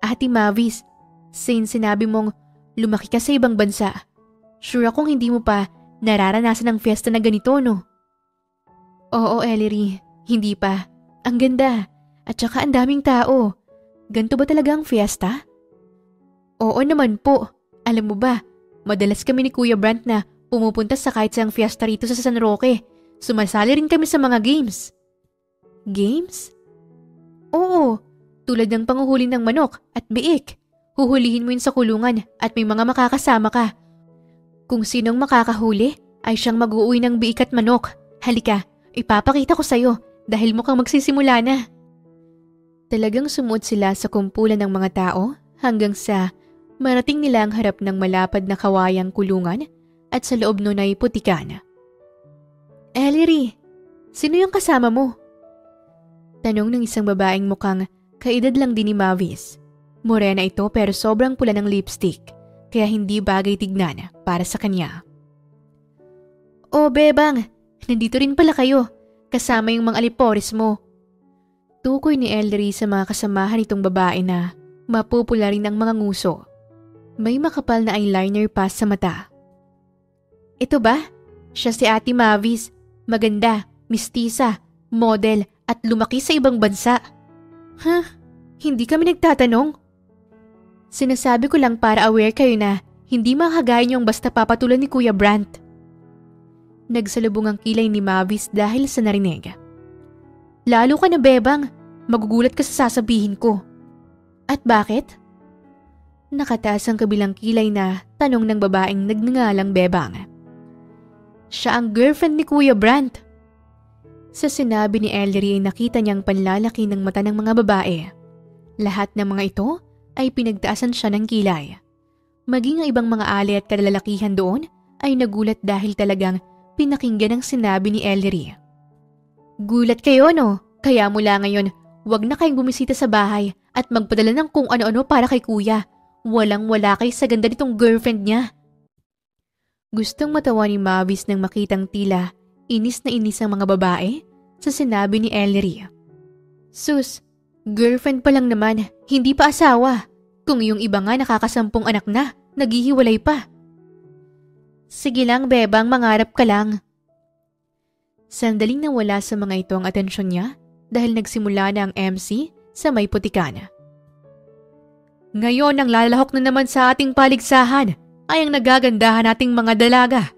Ate Mavis, since sinabi mong lumaki ka sa ibang bansa, sure akong hindi mo pa nararanasan ang fiesta na ganito, no? Oo, Ellery, hindi pa. Ang ganda. At saka ang daming tao. Ganto ba talaga ang fiesta? Oo naman po. Alam mo ba, madalas kami ni Kuya Brant na pumupunta sa kahit saang fiesta rito sa San Roque. Sumasali rin kami sa mga games. Games? Oo, Tulad ng panguhuli ng manok at biik. Huhulihin mo yun sa kulungan at may mga makakasama ka. Kung sinong makakahuli ay siyang mag-uuwi ng biik at manok. Halika, ipapakita ko sa'yo dahil mukhang magsisimula na. Talagang sumuot sila sa kumpulan ng mga tao hanggang sa marating nila ang harap ng malapad na kawayang kulungan at sa loob nun ay putikan. Ellery, sino yung kasama mo? Tanong ng isang babaeng mukhang kaedad lang din ni Mavis. Morena ito pero sobrang pula ng lipstick kaya hindi bagay tignan para sa kanya. Oh bebang, nandito rin pala kayo kasama yung mga alipores mo. Tukoy ni Ellery sa mga kasamahan nitong babae na mapupula rin ang mga nguso. May makapal na eyeliner pa sa mata. Ito ba? Siya si Ate Mavis. Maganda, mistisa, model at lumaki sa ibang bansa. Hindi kami nagtatanong. Sinasabi ko lang para aware kayo na hindi makakagaya niyong basta papatulan ni Kuya Brant. Nagsalubong ang kilay ni Mavis dahil sa narinig. Lalo ka na bebang, magugulat ka sa sasabihin ko. At bakit? Nakataas ang kabilang kilay na tanong ng babaeng nagngangalang bebang. Siya ang girlfriend ni Kuya Brant. Sa sinabi ni Ellery ay nakita niyang panlalaki ng mata ng mga babae. Lahat ng mga ito ay pinagtaasan siya ng kilay. Maging ang ibang mga ali at kalalakihan doon ay nagulat dahil talagang pinakinggan ang sinabi ni Ellery. Gulat kayo no? Kaya mula ngayon, wag na kayong bumisita sa bahay at magpadala ng kung ano-ano para kay kuya. Walang-wala kayo sa ganda nitong girlfriend niya. Gustong matawa ni Mavis nang makitang tila inis na inis ang mga babae sa sinabi ni Ellery. Sus, girlfriend pa lang naman, hindi pa asawa. Kung yung iba nga nakakasampung anak na, naghihiwalay pa. Sige lang bebang, mangarap ka lang. Sandaling nawala sa mga ito ang atensyon niya dahil nagsimula na ang MC sa may putikan. Ngayon ang lalahok na naman sa ating paligsahan ay ang nagagandahan nating mga dalaga.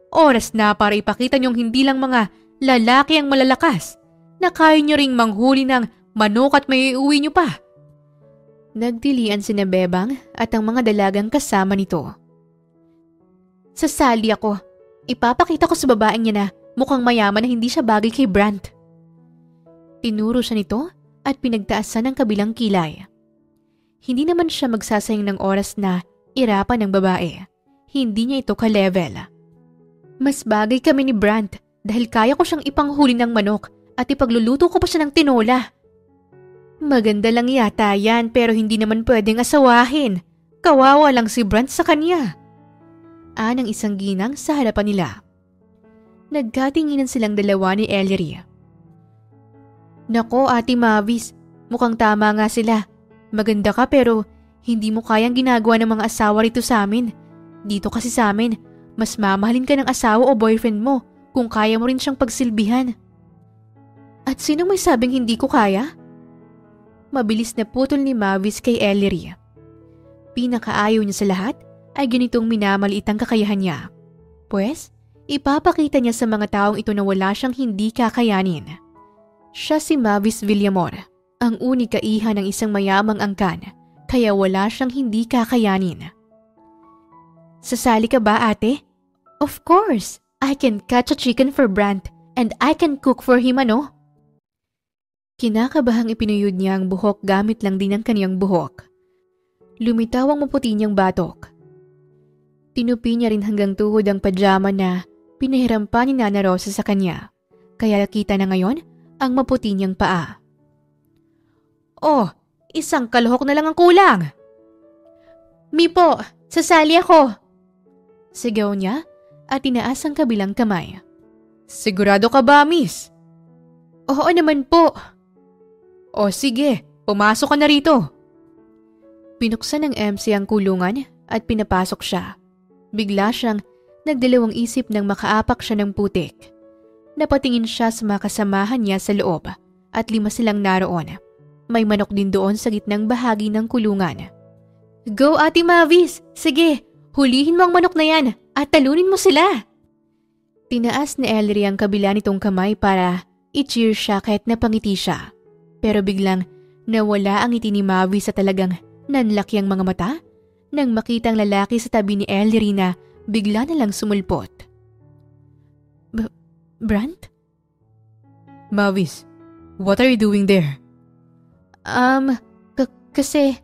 Oras na para ipakita niyong hindi lang mga lalaki ang malalakas na kaya niyo ring manghuli ng manok at may iuwi niyo pa. Nagdilian sina Bebang at ang mga dalagang kasama nito. Sasali ako. Ipapakita ko sa babaeng niya na mukhang mayaman na hindi siya bagay kay Brant. Tinuro siya nito at pinagtaasan ng kabilang kilay. Hindi naman siya magsasayang ng oras na irapan ng babae. Hindi niya ito ka-level. Mas bagay kami ni Brant dahil kaya ko siyang ipanghuli ng manok at ipagluluto ko pa siya ng tinola. Maganda lang yata yan pero hindi naman pwedeng asawahin. Kawawa lang si Brant sa kanya. Anang isang ginang sa harapan nila. Nagkatinginan silang dalawa ni Ellery. Nako Ate Mavis, mukhang tama nga sila. Maganda ka pero hindi mo kayang ginagawa ng mga asawa rito sa amin. Dito kasi sa amin, mas mamahalin ka ng asawa o boyfriend mo kung kaya mo rin siyang pagsilbihan. At sinong may sabing hindi ko kaya? Mabilis na putol ni Mavis kay Ellery. Pinakaayaw niya sa lahat ay ganitong minamaliit ang kakayahan niya. Pues, ipapakita niya sa mga taong ito na wala siyang hindi kakayanin. Siya si Mavis Villamor, ang unika iha ng isang mayamang angkan, kaya wala siyang hindi kakayanin. Sasali ka ba ate? Of course! I can catch a chicken for Brant and I can cook for him ano? Kinakabahang ipinuyod niya ang buhok gamit lang din ang kaniyang buhok. Lumitaw ang maputi niyang batok. Tinupi niya rin hanggang tuhod ang pajama na pinahiram pa ni Nana Rosa sa kanya, kaya kita na ngayon ang maputi niyang paa. Oh, isang kalahok na lang ang kulang! Mipo, sasali ako! Sigaw niya at tinaas ang kabilang kamay. Sigurado ka ba, miss? Oo naman po. O sige, pumasok ka na rito. Pinuksan ng MC ang kulungan at pinapasok siya. Bigla siyang nagdalawang isip nang makaapak siya ng putik. Napatingin siya sa mga kasamahan niya sa loob at 5 silang naroon. May manok din doon sa gitnang bahagi ng kulungan. Go Ate Mavis! Sige, hulihin mo ang manok na yan at talunin mo sila! Tinaas ni Ellery ang kabila nitong kamay para i-cheer siya kahit napangiti siya. Pero biglang Nawala ang ngiti ni Mavis sa talagang nanlaki ang mga mata nang makita ang lalaki sa tabi ni Ellery na bigla na lang sumulpot. Brant? Mavis, what are you doing there? Kasi...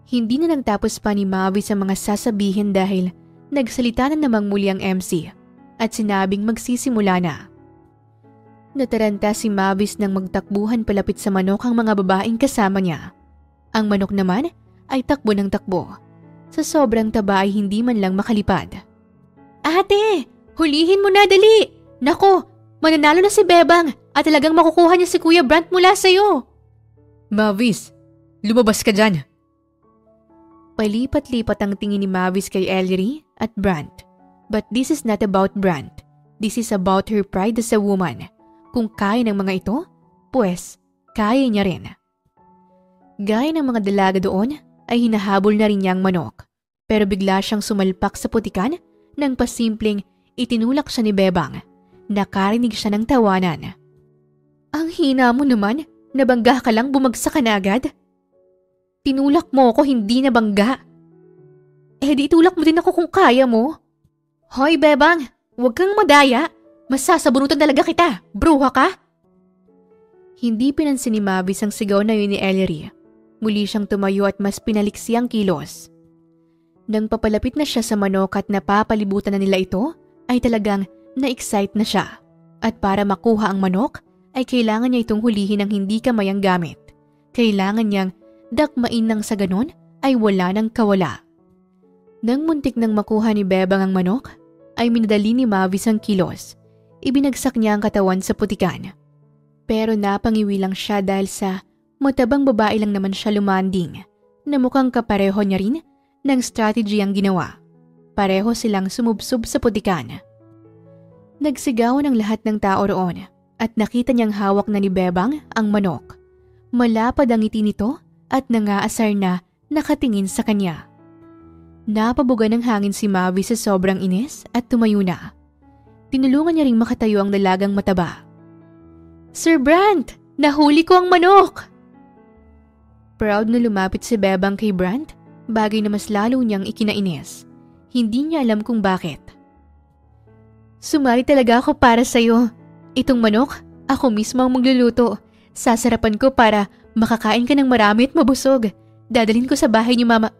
Hindi na nagtapos pa ni Mavis ang mga sasabihin dahil nagsalita na namang muli ang MC at sinabing magsisimula na. Nataranta si Mavis nang magtakbuhan palapit sa manok ang mga babaeng kasama niya. Ang manok naman ay takbo ng takbo. Sa sobrang taba ay hindi man lang makalipad. Ate! Hulihin mo na, dali! Nako! Mananalo na si Bebang at talagang makukuha niya si Kuya Brant mula sa'yo! Mavis, lumabas ka dyan! Palipat-lipat ang tingin ni Mavis kay Ellery at Brant. But this is not about Brant. This is about her pride as a woman. Kung kaya ng mga ito, pues kaya niya rin. Gaya ng mga dalaga doon, ay hinahabol na rin niya ang manok. Pero bigla siyang sumalpak sa putikan nang pasimpleng itinulak siya ni Bebang. Nakarinig siya ng tawanan. Ang hina mo naman, nabangga ka lang bumagsak ka na agad? Tinulak mo ako, hindi nabangga. Di itulak mo din ako kung kaya mo. Hoy Bebang, huwag kang madaya. Masasabunutan talaga kita, bruha ka. Hindi pinansin ni Mavis ang sigaw na yun ni Ellery. Muli siyang tumayo at mas pinaliksi ang kilos. Nang papalapit na siya sa manok at napapalibutan na nila ito, ay talagang na-excite na siya. At para makuha ang manok, ay kailangan niya itong hulihin ng hindi kamayang gamit. Kailangan niyang dakmain nang sa ganon ay wala nang kawala. Nang muntik nang makuha ni Bebang ang manok, ay minadali ni Mavis ang kilos. Ibinagsak niya ang katawan sa putikan. Pero napangiwi lang siya dahil sa matabang babae lang naman siya lumanding na mukhang kapareho niya rin ng strategy ang ginawa. Pareho silang sumubsob sa putikan. Nagsigawan ang lahat ng tao roon at nakita niyang hawak na ni Bebang ang manok. Malapad ang ngiti nito at nangaasar na nakatingin sa kanya. Napabuga ng hangin si Mavis sa sobrang inis at tumayo na. Tinulungan niya ring makatayo ang dalagang mataba. Sir Brant, nahuli ko ang manok! Proud na lumapit si Bebang kay Brant, bagay na mas lalo niyang ikinainis. Hindi niya alam kung bakit. Sumali talaga ako para sa'yo. Itong manok, ako mismo ang magluluto. Sasarapan ko para makakain ka ng marami at mabusog. Dadalhin ko sa bahay ni Mama.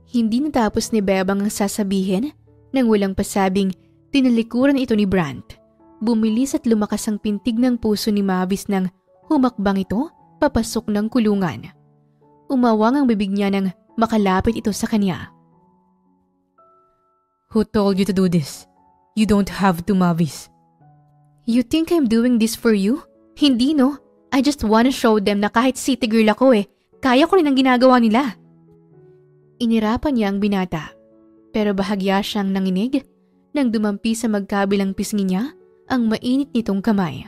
Hindi natapos ni Bebang ang sasabihin nang walang pasabing tinalikuran ito ni Brant. Bumilis at lumakas ang pintig ng puso ni Mavis nang humakbang ito papasok ng kulungan. Umawang ang bibig niya nang makalapit ito sa kanya. Who told you to do this? You don't have to, Mavis. You think I'm doing this for you? Hindi no. I just wanna show them na kahit city girl ako kaya ko rin ang ginagawa nila. Inirapan niya ang binata, pero bahagya siyang nanginig nang dumampi sa magkabilang pisngi niya ang mainit nitong kamay.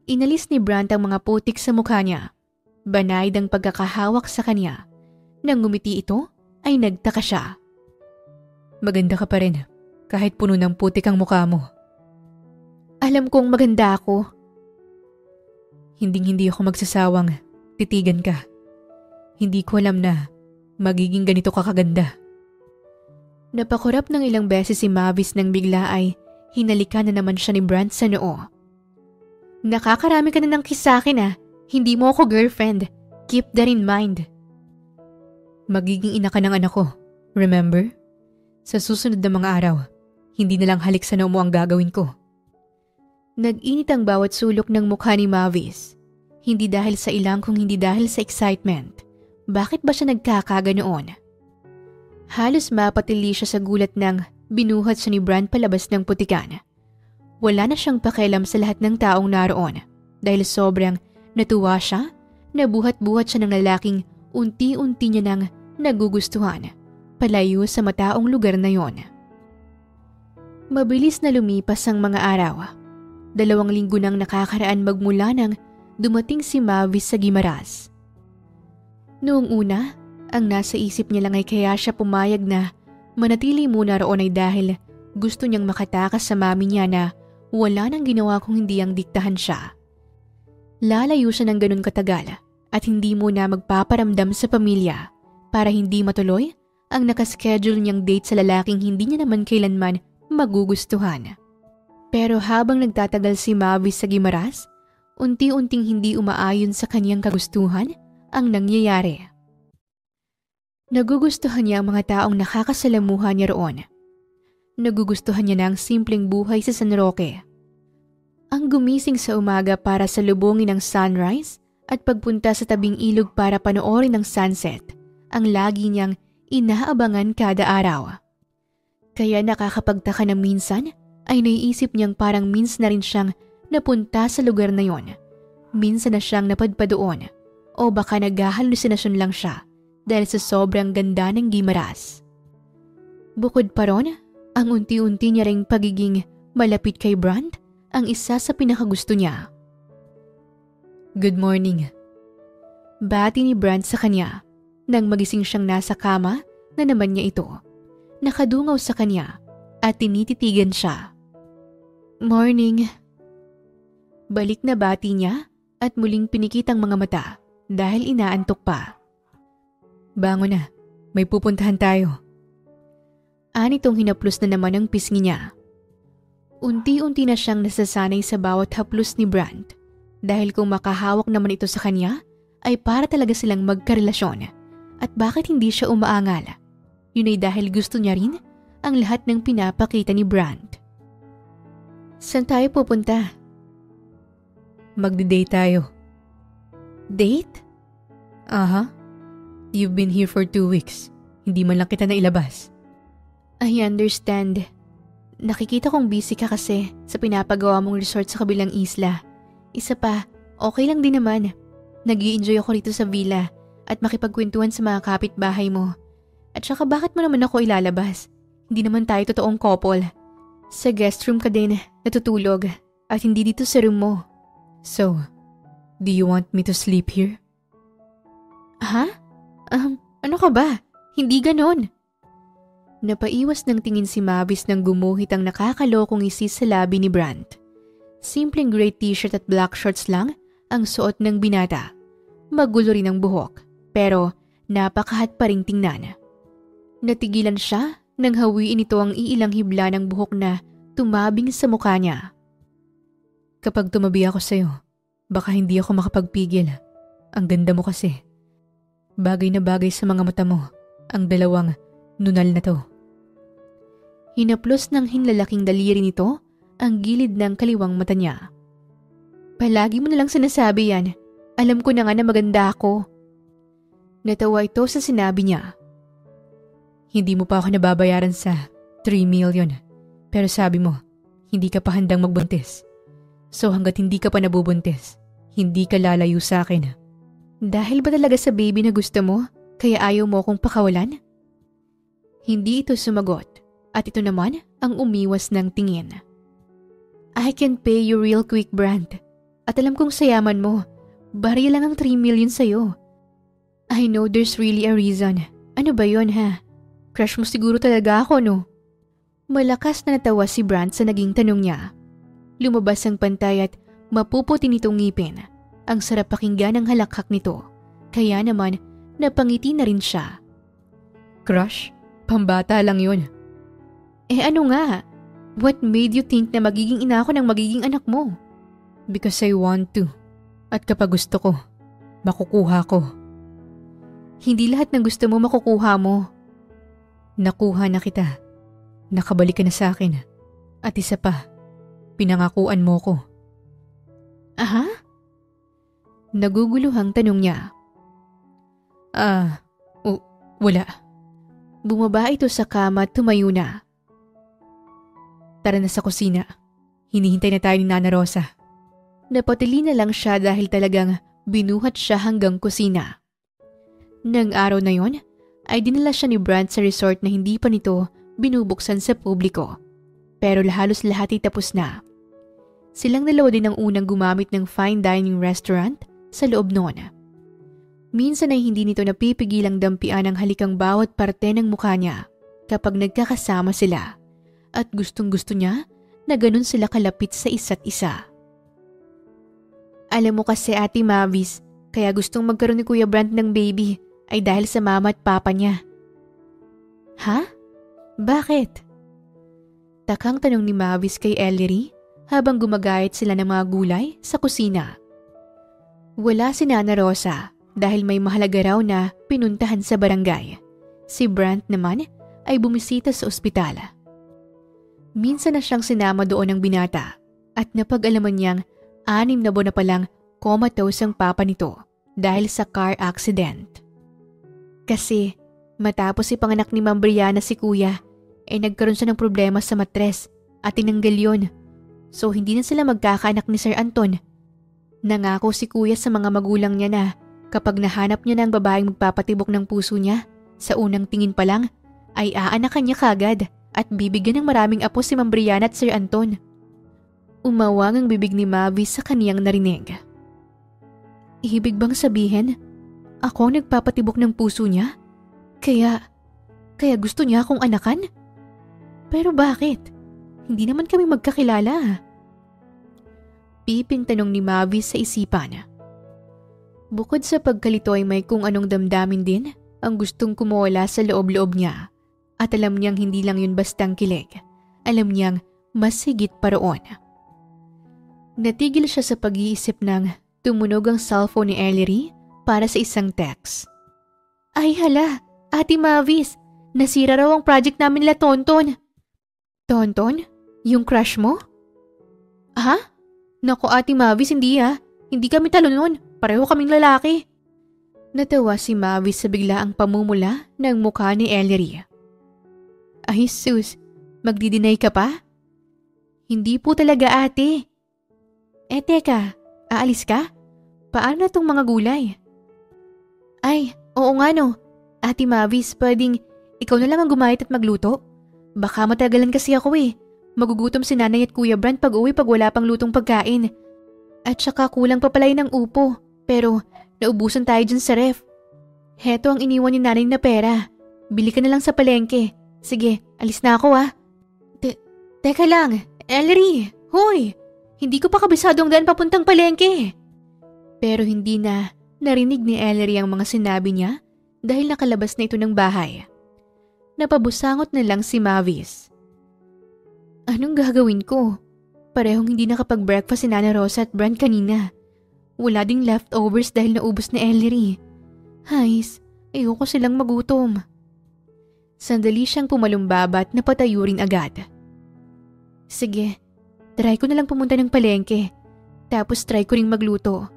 Inalis ni Brant ang mga putik sa mukha niya. Banayad ang pagkakahawak sa kanya. Nang ngumiti ito, ay nagtaka siya. Maganda ka pa rin, kahit puno ng putik ang mukha mo. Alam kong maganda ako. Hindi ako magsasawang titigan ka. Hindi ko alam na magiging ganito ka kaganda. Napakurap ng ilang beses si Mavis nang bigla ay hinalikan na naman siya ni Brant sa noo. Nakakarami ka na ng kiss sa akin Hindi mo ako girlfriend. Keep that in mind. Magiging ina ka ng anak ko, remember? Sa susunod na mga araw, hindi na lang halik sa noo mo ang gagawin ko. Nag-init ang bawat sulok ng mukha ni Mavis. Hindi dahil sa ilang kung hindi dahil sa excitement. Bakit ba siya nagkakaganoon? Halos mapatili siya sa gulat nang binuhat siya ni Brant palabas ng putikan. Wala na siyang pakialam sa lahat ng taong naroon dahil sobrang natuwa siya, nabuhat-buhat siya ng lalaking unti-unti niya nang nagugustuhan, palayo sa mataong lugar na yon. Mabilis na lumipas ang mga araw. 2 linggo nang nakakaraan magmula nang dumating si Mavis sa Guimaras. Noong una, ang nasa isip niya lang ay kaya siya pumayag na manatili muna roon ay dahil gusto niyang makatakas sa mami niya na wala nang ginawa kung hindi ang diktahan siya. Lalayo siya ng ganun katagal at hindi muna magpaparamdam sa pamilya para hindi matuloy ang nakaschedule niyang date sa lalaking hindi niya naman kailanman magugustuhan. Pero habang nagtatagal si Mavis sa Guimaras, unti-unting hindi umaayon sa kanyang kagustuhan ang nangyayari. Nagugustuhan niya ang mga taong nakakasalamuha niya roon. Nagugustuhan niya na ang simpleng buhay sa San Roque. Ang gumising sa umaga para salubungin ang sunrise at pagpunta sa tabing ilog para panoorin ang sunset, ang lagi niyang inaabangan kada araw. Kaya nakakapagtaka na minsan ay naiisip niyang parang minsan na rin siyang napunta sa lugar na yon. Minsan na siyang napadpa doon o baka naghahalusinasyon lang siya dahil sa sobrang ganda ng Guimaras. Bukod pa ron, ang unti-unti niya ring pagiging malapit kay Brand ang isa sa pinakagusto niya. Good morning. Bati ni Brand sa kanya nang magising siyang nasa kama na naman niya ito. Nakadungaw sa kanya at tinititigan siya. Morning. Balik na bati niya at muling pinikit ang mga mata dahil inaantok pa. Bangon na, may pupuntahan tayo. Anitong hinaplos na naman ang pisngi niya. Unti-unti na siyang nasasanay sa bawat haplos ni Brand dahil kung makahawak naman ito sa kanya ay para talaga silang magkarelasyon at bakit hindi siya umaangal. Yun ay dahil gusto niya rin ang lahat ng pinapakita ni Brand. Saan tayo pupunta? Magdi-date tayo. Date? Aha. You've been here for 2 weeks. Hindi man lang kita nailabas. I understand. Nakikita kong busy ka kasi sa pinapagawa mong resort sa kabilang isla. Isa pa, okay lang din naman. Nag-i-enjoy ako rito sa villa at makipagkwentuhan sa mga kapitbahay mo. At saka bakit mo naman ako ilalabas? Hindi naman tayo totoong couple. Sa guest room ka din natutulog at hindi dito sa room mo. So, do you want me to sleep here? Ha? Ano ka ba? Hindi ganon. Napaiwas ng tingin si Mavis nang gumuhit ang nakakalokong isi sa labi ni Brand. Simpleng gray t-shirt at black shorts lang ang suot ng binata. Magulo rin ang buhok, pero napakahat pa ring tingnan. Natigilan siya nang hawiin ito ang iilang hibla ng buhok na tumabing sa mukha niya. Kapag tumabi ako sa'yo, baka hindi ako makapagpigil. Ang ganda mo kasi. Bagay na bagay sa mga mata mo, ang dalawang nunal na to. Hinaplos ng hinlalaking daliri nito ang gilid ng kaliwang mata niya. Palagi mo nalang sinasabi yan. Alam ko na nga na maganda ako. Natawa ito sa sinabi niya. Hindi mo pa ako nababayaran sa 3 million. Pero sabi mo, hindi ka pa handang magbuntis. So hanggat hindi ka pa nabubuntis, hindi ka lalayo sa akin. Dahil ba talaga sa baby na gusto mo, kaya ayaw mo akong pakawalan? Hindi ito sumagot. At ito naman ang umiwas ng tingin. I can pay you real quick, Brand. At alam kong sayaman mo. Barya lang ang 3 million sa'yo. I know there's really a reason. Ano ba yon ha? Crush mo siguro talaga ako, no? Malakas na natawa si Brand sa naging tanong niya. Lumabas ang pantay at mapuputi nitong ngipin. Ang sarap pakinggan ng halakhak nito. Kaya naman, napangiti na rin siya. Crush? Pambata lang yun. Ano nga? What made you think na magiging ina ako ng magiging anak mo? Because I want to. At kapag gusto ko, makukuha ko. Hindi lahat ng gusto mo makukuha mo. Nakuha na kita. Nakabalik ka na sa akin. At isa pa, pinangakuan mo ko. Aha? Naguguluhang tanong niya. Wala. Bumaba ito sa kama at tumayo na. Tara na sa kusina. Hinihintay na tayo ni Nana Rosa. Napatili na lang siya dahil talagang binuhat siya hanggang kusina. Nang araw na yon, ay dinala siya ni Brand sa resort na hindi pa nito binubuksan sa publiko. Pero halos lahat ay tapos na. Silang dalawa din ang unang gumamit ng fine dining restaurant sa loob noon. Minsan ay hindi nito napipigilang dampian ang halikang bawat parte ng mukha niya kapag nagkakasama sila. At gustong-gusto niya na ganun sila kalapit sa isa't isa. Alam mo kasi Ate Mavis, Kaya gustong magkaroon ni Kuya Brent ng baby ay dahil sa mama at papa niya. Ha? Bakit? Takang tanong ni Mavis kay Ellery habang gumagayat sila ng mga gulay sa kusina. Wala si Nana Rosa dahil may mahalaga raw na pinuntahan sa barangay. Si Brent naman ay bumisita sa ospital. Minsan na siyang sinama doon ng binata at napag-alaman niyang 6 na buwan na palang comatose ang papa nito dahil sa car accident. Kasi matapos ipanganak ni Ma'am Brianna si Kuya, nagkaroon siya ng problema sa matres at tinanggal yun. So hindi na sila magkakaanak ni Sir Anton. Nangako si Kuya sa mga magulang niya na kapag nahanap niya ng babaeng magpapatibok ng puso niya, sa unang tingin pa lang ay aanakan niya kagad at bibigyan ng maraming apo si Ma'am Brianna at Sir Anton. Umawang ang bibig ni Mavis sa kaniyang narinig. Ibig bang sabihin, ako ang nagpapatibok ng puso niya? Kaya gusto niya akong anakan? Pero bakit? Hindi naman kami magkakilala. Piping tanong ni Mavis sa isipan. Bukod sa pagkalito ay may kung anong damdamin din ang gustong kumawala sa loob-loob niya. At alam niyang hindi lang yun bastang kilig. Alam niyang mas higit pa roon. Natigil siya sa pag-iisip nang tumunog ang cellphone ni Ellery para sa isang text. Ay hala, Ate Mavis, nasira raw ang project namin la Tonton. Tonton? Yung crush mo? Ha? Naku Ate Mavis, hindi ha. Hindi kami talo nun. Pareho kaming lalaki. Natawa si Mavis sa biglaang pamumula ng mukha ni Ellery. Ay sus, magdi-deny ka pa? Hindi po talaga ate. Teka, aalis ka? Paano na tong mga gulay? Ay, oo nga no. Ate Mavis, pwedeng ikaw na lang ang gumayat at magluto? Baka matagalan kasi ako eh. Magugutom si nanay at Kuya Brent pag uwi pag wala pang lutong pagkain. At saka kulang pa pala ng upo. Pero naubusan tayo dyan sa ref. Heto ang iniwan ni nanay na pera. Bili ka na lang sa palengke. Sige, alis na ako ah. Teka lang, Ellery, hoy! Hindi ko pa kabisado ang daan papuntang palengke. Pero hindi na narinig ni Ellery ang mga sinabi niya dahil nakalabas na ito ng bahay. Napabusangot na lang si Mavis. Anong gagawin ko? Parehong hindi nakapag-breakfast si Nana Rosa at Brent kanina. Wala ding leftovers dahil naubos ni Ellery. Hays, ayoko silang magutom. Sandali siyang pumalumbaba at napatayo rin agad. Sige, try ko na lang pumunta ng palengke. Tapos try ko ring magluto.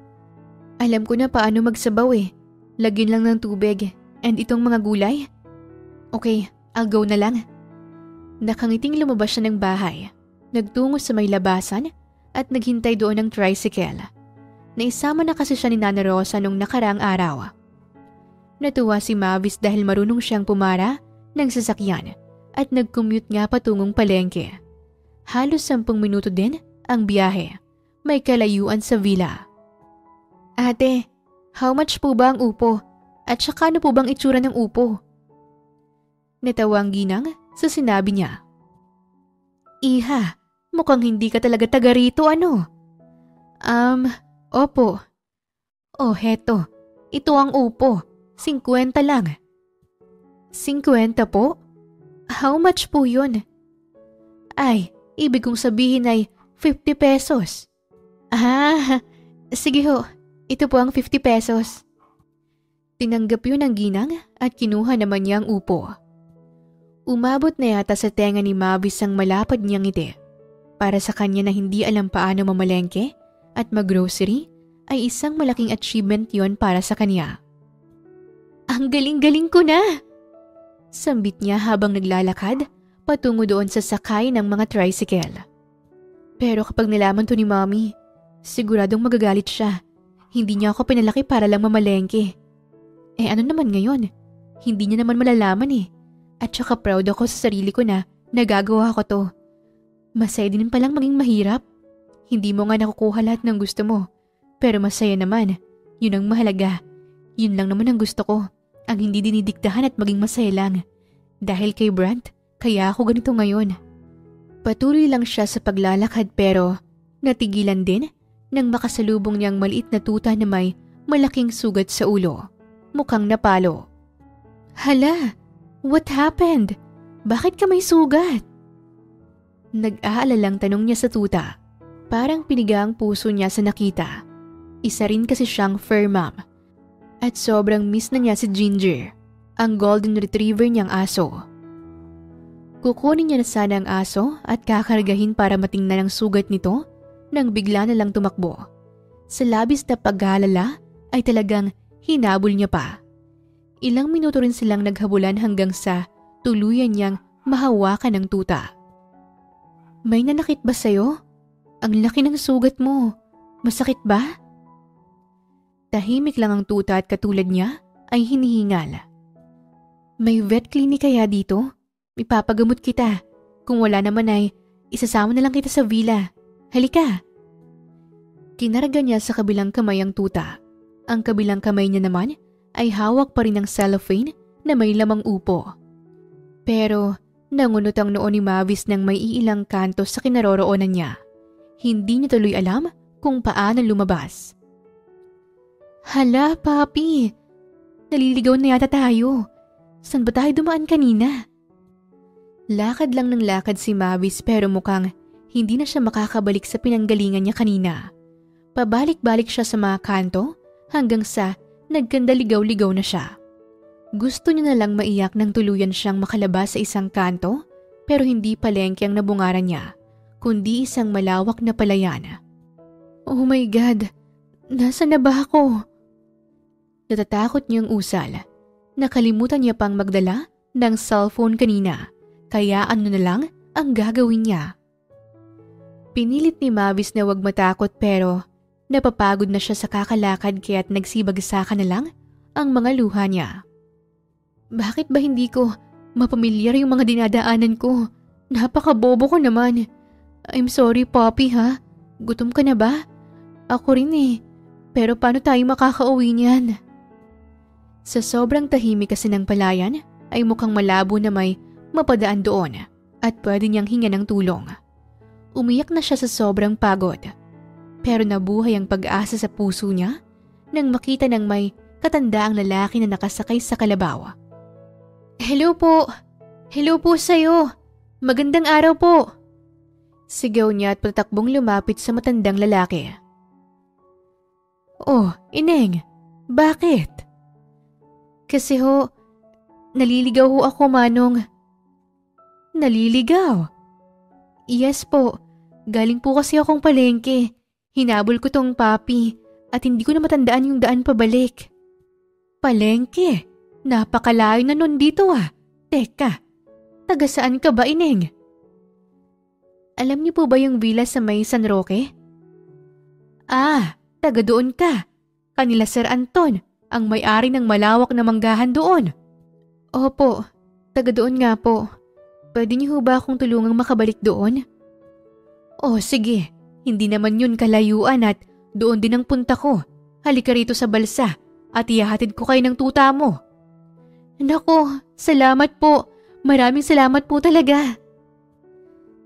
Alam ko na paano magsabaw eh. Lagyan lang ng tubig. And itong mga gulay? Okay, I'll go na lang. Nakangiting lumabas siya ng bahay. Nagtungo sa may labasan at naghintay doon ng tricycle. Naisama na kasi siya ni Nana Rosa nung nakaraang araw. Natuwa si Mavis dahil marunong siyang pumara ng sasakyan at nag-commute nga patungong palengke. Halos 10 minuto din ang biyahe. May kalayuan sa villa. Ate, how much po ba ang upo? At saka ano po bang itsura ng upo? Natawang Ginang sa sinabi niya. Iha, mukhang hindi ka talaga taga rito ano? Opo. Oh, heto. Ito ang upo. 50 lang. 50 po? How much po yun? Ay, ibig kong sabihin ay 50 pesos. Ah, sige ho. Ito po ang 50 pesos. Tinanggap yun ng Ginang at kinuha naman niya ang upo. Umabot na yata sa tenga ni Mavis ang malapad niyang ngiti. Para sa kanya na hindi alam paano mamalengke at maggrocery ay isang malaking achievement yon para sa kanya. Ang galing-galing ko na! Sambit niya habang naglalakad patungo doon sa sakay ng mga tricycle. Pero kapag nalaman to ni Mommy, siguradong magagalit siya. Hindi niya ako pinalaki para lang mamalengke. Ano naman ngayon? Hindi niya naman malalaman eh. At saka proud ako sa sarili ko na nagagawa ko to. Masaya din palang maging mahirap. Hindi mo nga nakukuha lahat ng gusto mo. Pero masaya naman. Yun ang mahalaga. Yun lang naman ang gusto ko. Ang hindi dinidiktahan at maging masaya lang. Dahil kay Brent, kaya ako ganito ngayon. Patuloy lang siya sa paglalakad pero natigilan din nang makasalubong niyang maliit na tuta na may malaking sugat sa ulo, mukhang napalo. Hala, what happened? Bakit ka may sugat? Nag-aalalang tanong niya sa tuta. Parang piniga ang puso niya sa nakita. Isa rin kasi siyang fur mom. At sobrang miss na niya si Ginger, ang golden retriever niyang aso. Kukunin niya na sana ang aso at kakargahin para matingnan ang sugat nito nang bigla na lang tumakbo. Sa labis na pag-aalala ay talagang hinabol niya pa. Ilang minuto rin silang naghabulan hanggang sa tuluyan niyang mahawakan ng tuta. May nanakit ba sa'yo? Ang laki ng sugat mo. Masakit ba? Tahimik lang ang tuta at katulad niya ay hinihingal. May vet clinic kaya dito? Ipapagamot kita. Kung wala naman ay isasama na lang kita sa villa. Halika. Kinarga niya sa kabilang kamay ang tuta. Ang kabilang kamay niya naman ay hawak pa rin ng cellophane na may lamang upo. Pero nangunot ang noo ni Mavis ng may iilang kanto sa kinaroroonan niya. Hindi niya tuloy alam kung paano lumabas. Hala, papi. Naliligaw na yata tayo. Saan ba tayo dumaan kanina? Lakad lang ng lakad si Mavis pero mukhang hindi na siya makakabalik sa pinanggalingan niya kanina. Pabalik-balik siya sa mga kanto hanggang sa nagkandaligaw-ligaw na siya. Gusto niya na lang maiyak nang tuluyan siyang makalabas sa isang kanto pero hindi palengke ang nabungaran niya, kundi isang malawak na palayan. Oh my God! Nasaan na ba ako? Natatakot niyang usal. Nakalimutan niya pang magdala ng cellphone kanina, kaya ano na lang ang gagawin niya. Pinilit ni Mavis na wag matakot pero napapagod na siya sa kakalakad kaya't nagsibagsakan na lang ang mga luha niya. Bakit ba hindi ko mapamilyar yung mga dinadaanan ko? Napakabobo ko naman. I'm sorry, Poppy, ha? Gutom ka na ba? Ako rin eh. Pero paano tayo makakauwi niyan? Sa sobrang tahimik kasi ng palayan, ay mukhang malabo na may mapadaan doon at pwede niyang hinga ng tulong. Umiyak na siya sa sobrang pagod. Pero nabuhay ang pag-asa sa puso niya nang makita ng may katandaang lalaki na nakasakay sa kalabaw. Hello po! Hello po sa'yo! Magandang araw po! Sigaw niya at patakbong lumapit sa matandang lalaki. Oh, Ineng, bakit? Kasi ho, naliligaw ho ako, Manong. Naliligaw? Yes po, galing po kasi akong palengke. Hinabol ko tong papi at hindi ko na matandaan yung daan pabalik. Palengke? Napakalayo na nun dito ah. Teka, taga saan ka ba, Ineng? Alam niyo po ba yung villa sa may San Roque? Ah, taga doon ka. Kanila Sir Anton, ang may-ari ng malawak na manggahan doon. Opo, taga doon nga po. Pwede niyo ba akong tulungang makabalik doon? Oh, sige. Hindi naman yun kalayuan at doon din ang punta ko. Halika rito sa balsa at ihahatid ko kayo ng tuta mo. Nako, salamat po. Maraming salamat po talaga.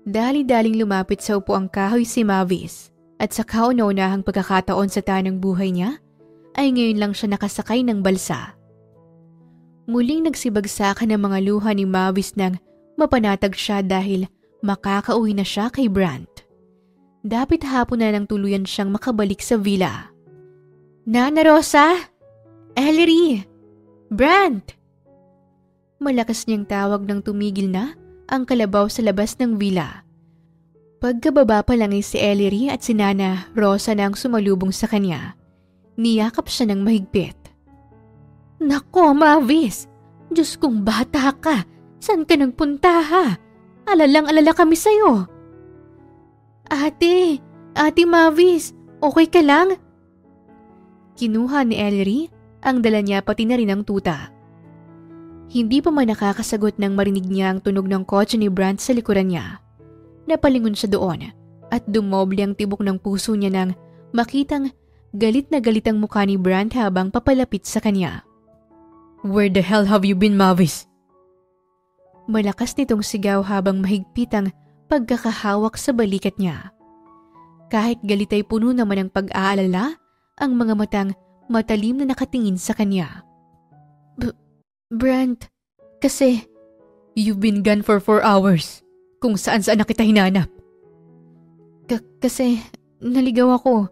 Dali-daling lumapit sa upuang kahoy si Mavis at sa kauna-unahang pagkakataon sa tanang buhay niya ay ngayon lang siya nakasakay ng balsa. Muling nagsibagsakan ng mga luha ni Mavis nang mapanatag siya dahil makakauwi na siya kay Brant. Dapit hapon na nang tuluyan siyang makabalik sa villa. Nana Rosa! Ellery! Brant! Malakas niyang tawag nang tumigil na ang kalabaw sa labas ng villa. Pagkababa pa lang ay si Ellery at si Nana Rosa na ang sumalubong sa kanya. Niyakap siya ng mahigpit. Nako, Mavis! Diyos kong bata ka! Saan ka nagpunta ha? Alalang-alala kami sa'yo. Ate Mavis, okay ka lang? Kinuha ni Ellery ang dala niya pati na rin ang tuta. Hindi pa man nakakasagot nang marinig niya ang tunog ng kotse ni Brant sa likuran niya. Napalingon siya doon at dumoble ang tibok ng puso niya nang makitang galit na galit ang mukha ni Brant habang papalapit sa kanya. Where the hell have you been, Mavis? Malakas nitong sigaw habang mahigpit ang pagkakahawak sa balikat niya. Kahit galit ay puno naman ng pag-aalala, ang mga matang matalim na nakatingin sa kanya. Brent, kasi… You've been gone for 4 hours. Kung saan-saan na kita hinanap. Kasi naligaw ako.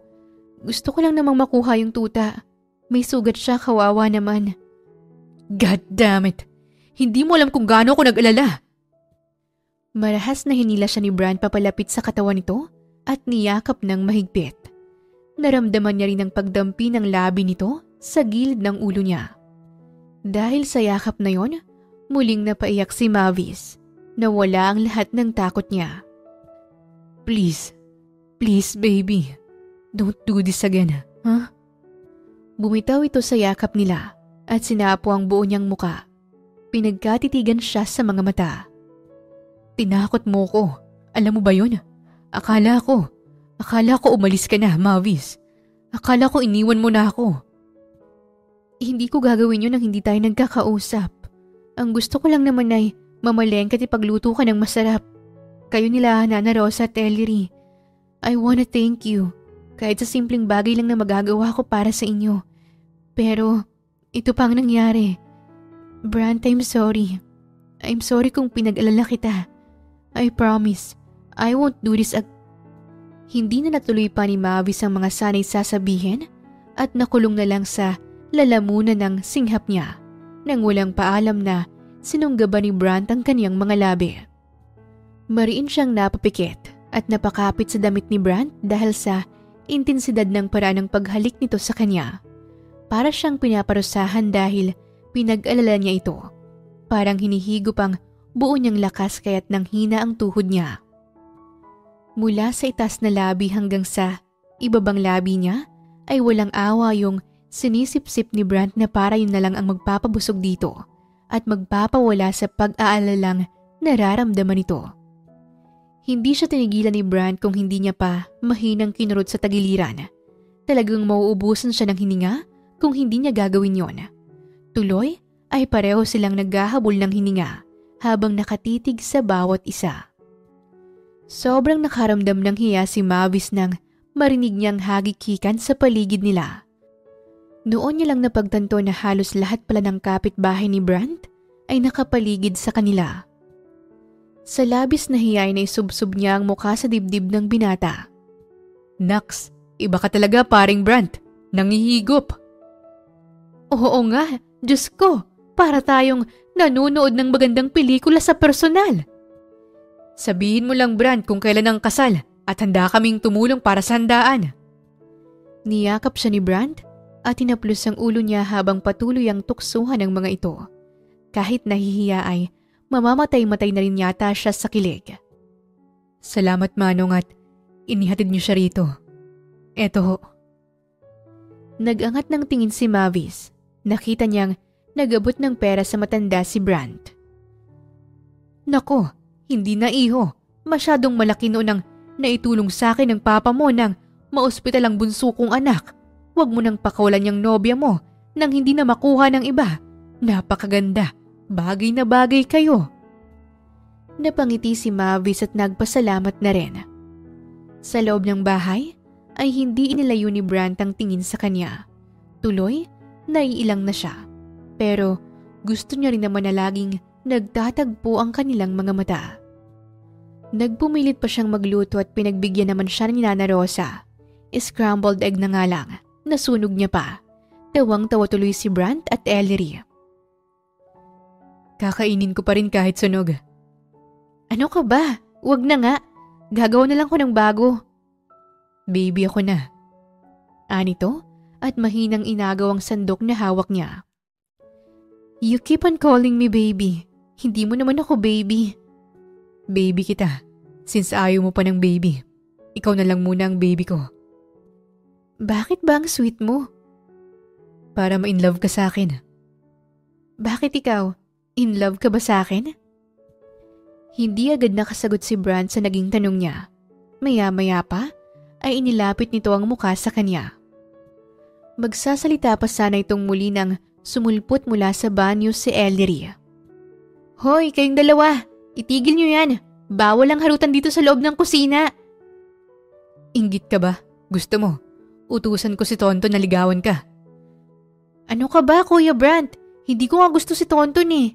Gusto ko lang namang makuha yung tuta. May sugat siya, kawawa naman. God damn it. Hindi mo alam kung gaano ako nag-alala. Marahas na hinila siya ni Brent papalapit sa katawan nito at niyakap ng mahigpit. Naramdaman niya rin ang pagdampi ng labi nito sa gilid ng ulo niya. Dahil sa yakap na yon, muling napaiyak si Mavis. Nawala ang lahat ng takot niya. Please baby, don't do this again, huh? Bumitaw ito sa yakap nila at sinapo ang buo niyang muka. Pinagkatitigan siya sa mga mata. Tinakot mo ko. Alam mo ba yun? Akala ko umalis ka na, Mavis. Akala ko iniwan mo na ako. Hindi ko gagawin yun nang hindi tayo nagkakausap. Ang gusto ko lang naman ay mamalengke at ipagluto ka ng masarap. Kayo nila, Nana Rosa at Ellery. I wanna thank you. Kahit sa simpleng bagay lang na magagawa ko para sa inyo. Pero, ito pang nangyari. Brent, I'm sorry. I'm sorry kung pinag-alala kita. I promise, I won't do this Hindi na natuloy pa ni Mavis ang mga sanay sasabihin at nakulong na lang sa lalamunan ng singhap niya nang walang paalam na sinunggaban ni Brent ang kaniyang mga labi. Mariin siyang napapikit at napakapit sa damit ni Brent dahil sa intensidad ng paraan ng paghalik nito sa kanya. Para siyang pinaparusahan dahil pinag-alala niya ito. Parang hinihigop ang buo niyang lakas kaya't nanghina ang tuhod niya. Mula sa itaas na labi hanggang sa ibabang labi niya ay walang awa yung sinisip-sip ni Brent na para yun na lang ang magpapabusog dito at magpapawala sa pag-aalalang nararamdaman nito. Hindi siya tinigilan ni Brent kung hindi niya pa mahinang kinurot sa tagiliran. Talagang mauubusan siya ng hininga kung hindi niya gagawin yon. Tuloy ay pareho silang naghahabol ng hininga habang nakatitig sa bawat isa. Sobrang nakaramdam ng hiya si Mavis nang marinig niyang hagikikan sa paligid nila. Noon niya lang napagtanto na halos lahat pala ng kapitbahay ni Brent ay nakapaligid sa kanila. Sa labis na hiya ay naisubsob niya ang mukha sa dibdib ng binata. Naks, iba ka talaga paring Brent. Nangihigop. Oo nga, Diyos ko, para tayong nanonood ng magandang pelikula sa personal. Sabihin mo lang Brent kung kailan ang kasal at handa kaming tumulong para sa handaan. Niyakap siya ni Brent at tinaplos ang ulo niya habang patuloy ang tuksuhan ng mga ito. Kahit nahihiya ay mamamatay-matay na rin yata siya sa kilig. Salamat Manong at inihatid niyo siya rito. Eto ho. Nag-angat ng tingin si Mavis. Nakita niyang nag-abot ng pera sa matanda si Brent. Nako, hindi na iho. Masyadong malaki noon ang naitulong sa akin ng papa mo nang maospital ang bunso kong anak. Huwag mo nang pakawalan yung nobya mo nang hindi na makuha ng iba. Napakaganda. Bagay na bagay kayo. Napangiti si Mavis at nagpasalamat na rin. Sa loob ng bahay ay hindi inilayo ni Brent ang tingin sa kanya. Tuloy, naiilang na siya. Pero gusto niya rin naman na laging nagtatagpo ang kanilang mga mata. Nagpumilit pa siyang magluto at pinagbigyan naman siya ni Nana Rosa. Scrambled egg na nga lang, nasunog niya pa. Tawang-tawa tuloy si Brent at Ellery. Kakainin ko pa rin kahit sunog. Ano ka ba? Wag na nga. Gagawa na lang ko ng bago. Baby ako na. Anito at mahinang inagaw ang sandok na hawak niya. You keep on calling me baby. Hindi mo naman ako baby. Baby kita. Since ayaw mo pa ng baby. Ikaw na lang muna ang baby ko. Bakit ba ang sweet mo? Para ma-inlove ka sa akin. Bakit ikaw? In love ka ba sa akin? Hindi agad nakasagot si Brent sa naging tanong niya. Maya-maya pa ay inilapit nito ang mukha sa kanya. Magsasalita pa sana itong muli nang sumulpot mula sa banyo si Ellery. Hoy, kayong dalawa! Itigil niyo yan! Bawal ang harutan dito sa loob ng kusina! Inggit ka ba? Gusto mo? Utusan ko si Tonto na ligawan ka. Ano ka ba, Kuya Brant? Hindi ko nga gusto si Tonton eh.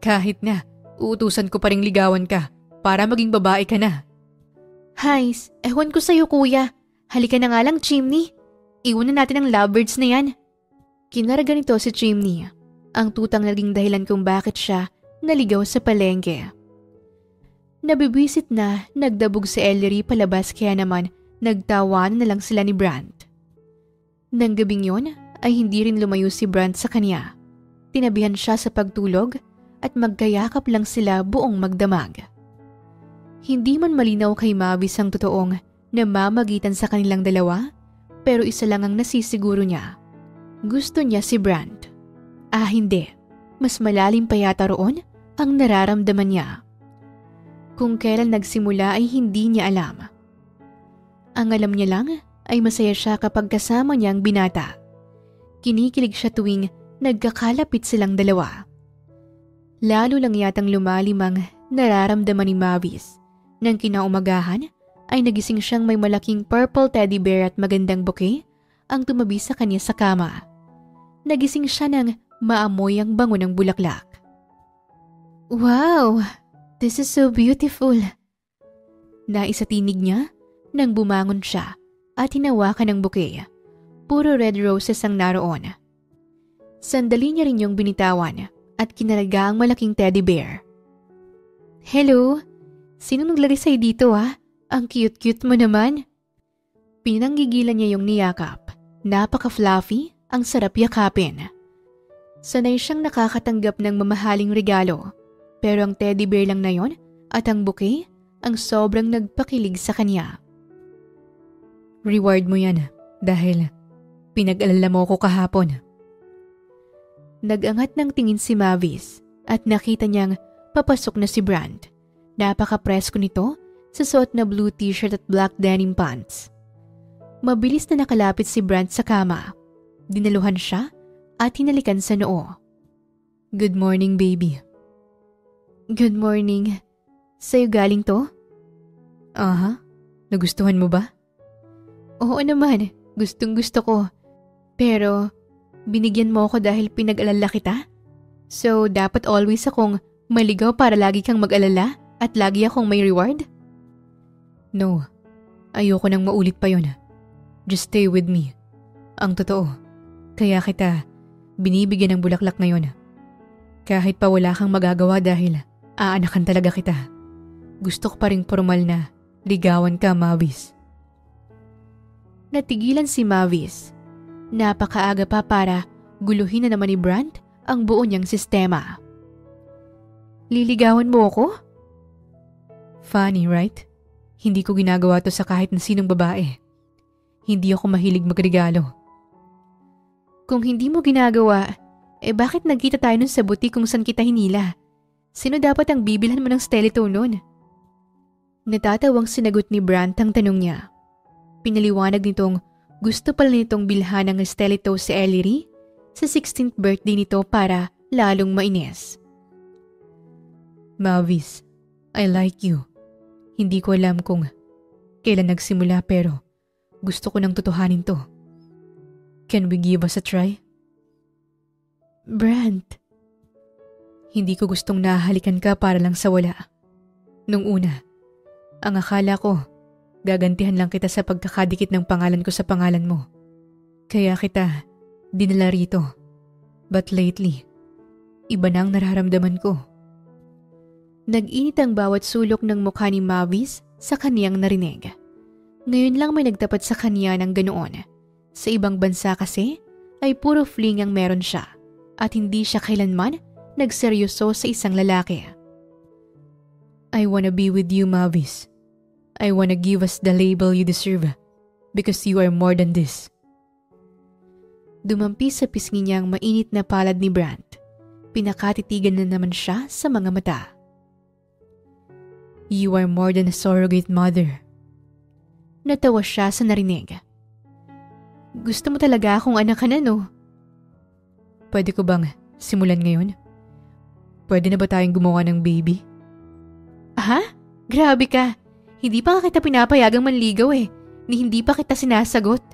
Kahit na, uutusan ko pa ring ligawan ka para maging babae ka na. Hays, ewan ko sa'yo kuya. Halika na nga lang, Chimney. Iwan na natin ang lovebirds na yan. Kinarga nito si Chimney. Ang tutang naging dahilan kung bakit siya naligaw sa palengke. Nabibwisit na nagdabog si Ellery palabas kaya naman nagtawanan na lang sila ni Brant. Nang gabing yon ay hindi rin lumayo si Brant sa kanya. Tinabihan siya sa pagtulog at magkayakap lang sila buong magdamag. Hindi man malinaw kay Mavis ang totoong namamagitan sa kanilang dalawa, pero isa lang ang nasisiguro niya. Gusto niya si Brant. Hindi. Mas malalim pa yata roon ang nararamdaman niya. Kung kailan nagsimula ay hindi niya alam. Ang alam niya lang ay masaya siya kapag kasama niya ang binata. Kinikilig siya tuwing nagkakalapit silang dalawa. Lalo lang yatang lumalim ang nararamdaman ni Mavis. Nang kinaumagahan ay nagising siyang may malaking purple teddy bear at magandang bouquet ang tumabi sa kanya sa kama. Nagising siya nang maamoy ang bango ng bulaklak. Wow! This is so beautiful! Naisatinig niya nang bumangon siya at hinawakan ng bouquet. Puro red roses ang naroon. Sandali niya rin yung binitawan at kinaraga ang malaking teddy bear. Hello! Sino naglagay sa'yo dito Ang cute-cute mo naman. Pinanggigilan niya yung niyakap. Napaka-fluffy, ang sarap yakapin. Sanay siyang nakakatanggap ng mamahaling regalo. Pero ang teddy bear lang na yon at ang bouquet ang sobrang nagpakilig sa kanya. Reward mo yan dahil pinag-alala mo ko kahapon. Nag-angat ng tingin si Mavis at nakita niyang papasok na si Brant. Napaka-presko nito sa suot na blue t-shirt at black denim pants. Mabilis na nakalapit si Brant sa kama. Dinaluhan siya at hinalikan sa noo. Good morning, baby. Good morning. Sa'yo galing to? Aha. Nagustuhan mo ba? Oo naman. Gustong gusto ko. Pero binigyan mo ako dahil pinag-alala kita? So dapat always akong maligaw para lagi kang mag-alala? At lagi akong may reward? No, ayoko nang maulit pa yon. Just stay with me. Ang totoo, kaya kita binibigyan ng bulaklak ngayon. Kahit pa wala kang magagawa dahil aanakan talaga kita. Gusto ko pa ring formal na ligawan ka, Mavis. Natigilan si Mavis. Napakaaga pa para guluhin na naman ni Brant ang buo niyang sistema. Liligawan mo ako? Funny, right? Hindi ko ginagawa to sa kahit na sinong babae. Hindi ako mahilig magregalo. Kung hindi mo ginagawa, bakit nagkita tayo nun sa butik kung saan kita hinila? Sino dapat ang bibilhan mo ng stelito nun? Natatawang sinagot ni Brant ang tanong niya. Pinaliwanag nitong gusto pala nitong bilhan ng stelito si Ellery sa 16th birthday nito para lalong mainis. Mavis, I like you. Hindi ko alam kung kailan nagsimula pero gusto ko nang totohanin to. Can we give us a try? Brant. Hindi ko gustong nahalikan ka para lang sa wala. Nung una, ang akala ko, gagantihan lang kita sa pagkakadikit ng pangalan ko sa pangalan mo. Kaya kita dinala rito. But lately, iba na ang nararamdaman ko. Nag-init ang bawat sulok ng mukha ni Mavis sa kaniyang narinig. Ngayon lang may nagtapat sa kaniya ng ganoon. Sa ibang bansa kasi ay puro fling ang meron siya at hindi siya kailanman nagseryoso sa isang lalaki. I wanna be with you, Mavis. I wanna give us the label you deserve because you are more than this. Dumampi sa pisngi niyang mainit na palad ni Brant. Pinakatitigan na naman siya sa mga mata. You are more than a surrogate mother. Natawa siya sa narinig. Gusto mo talaga akong anak ka na, no? Pwede ko bang simulan ngayon? Pwede na ba tayong gumawa ng baby? Ha? Grabe ka. Hindi pa kita pinapayagang manligaw ni hindi pa kita sinasagot.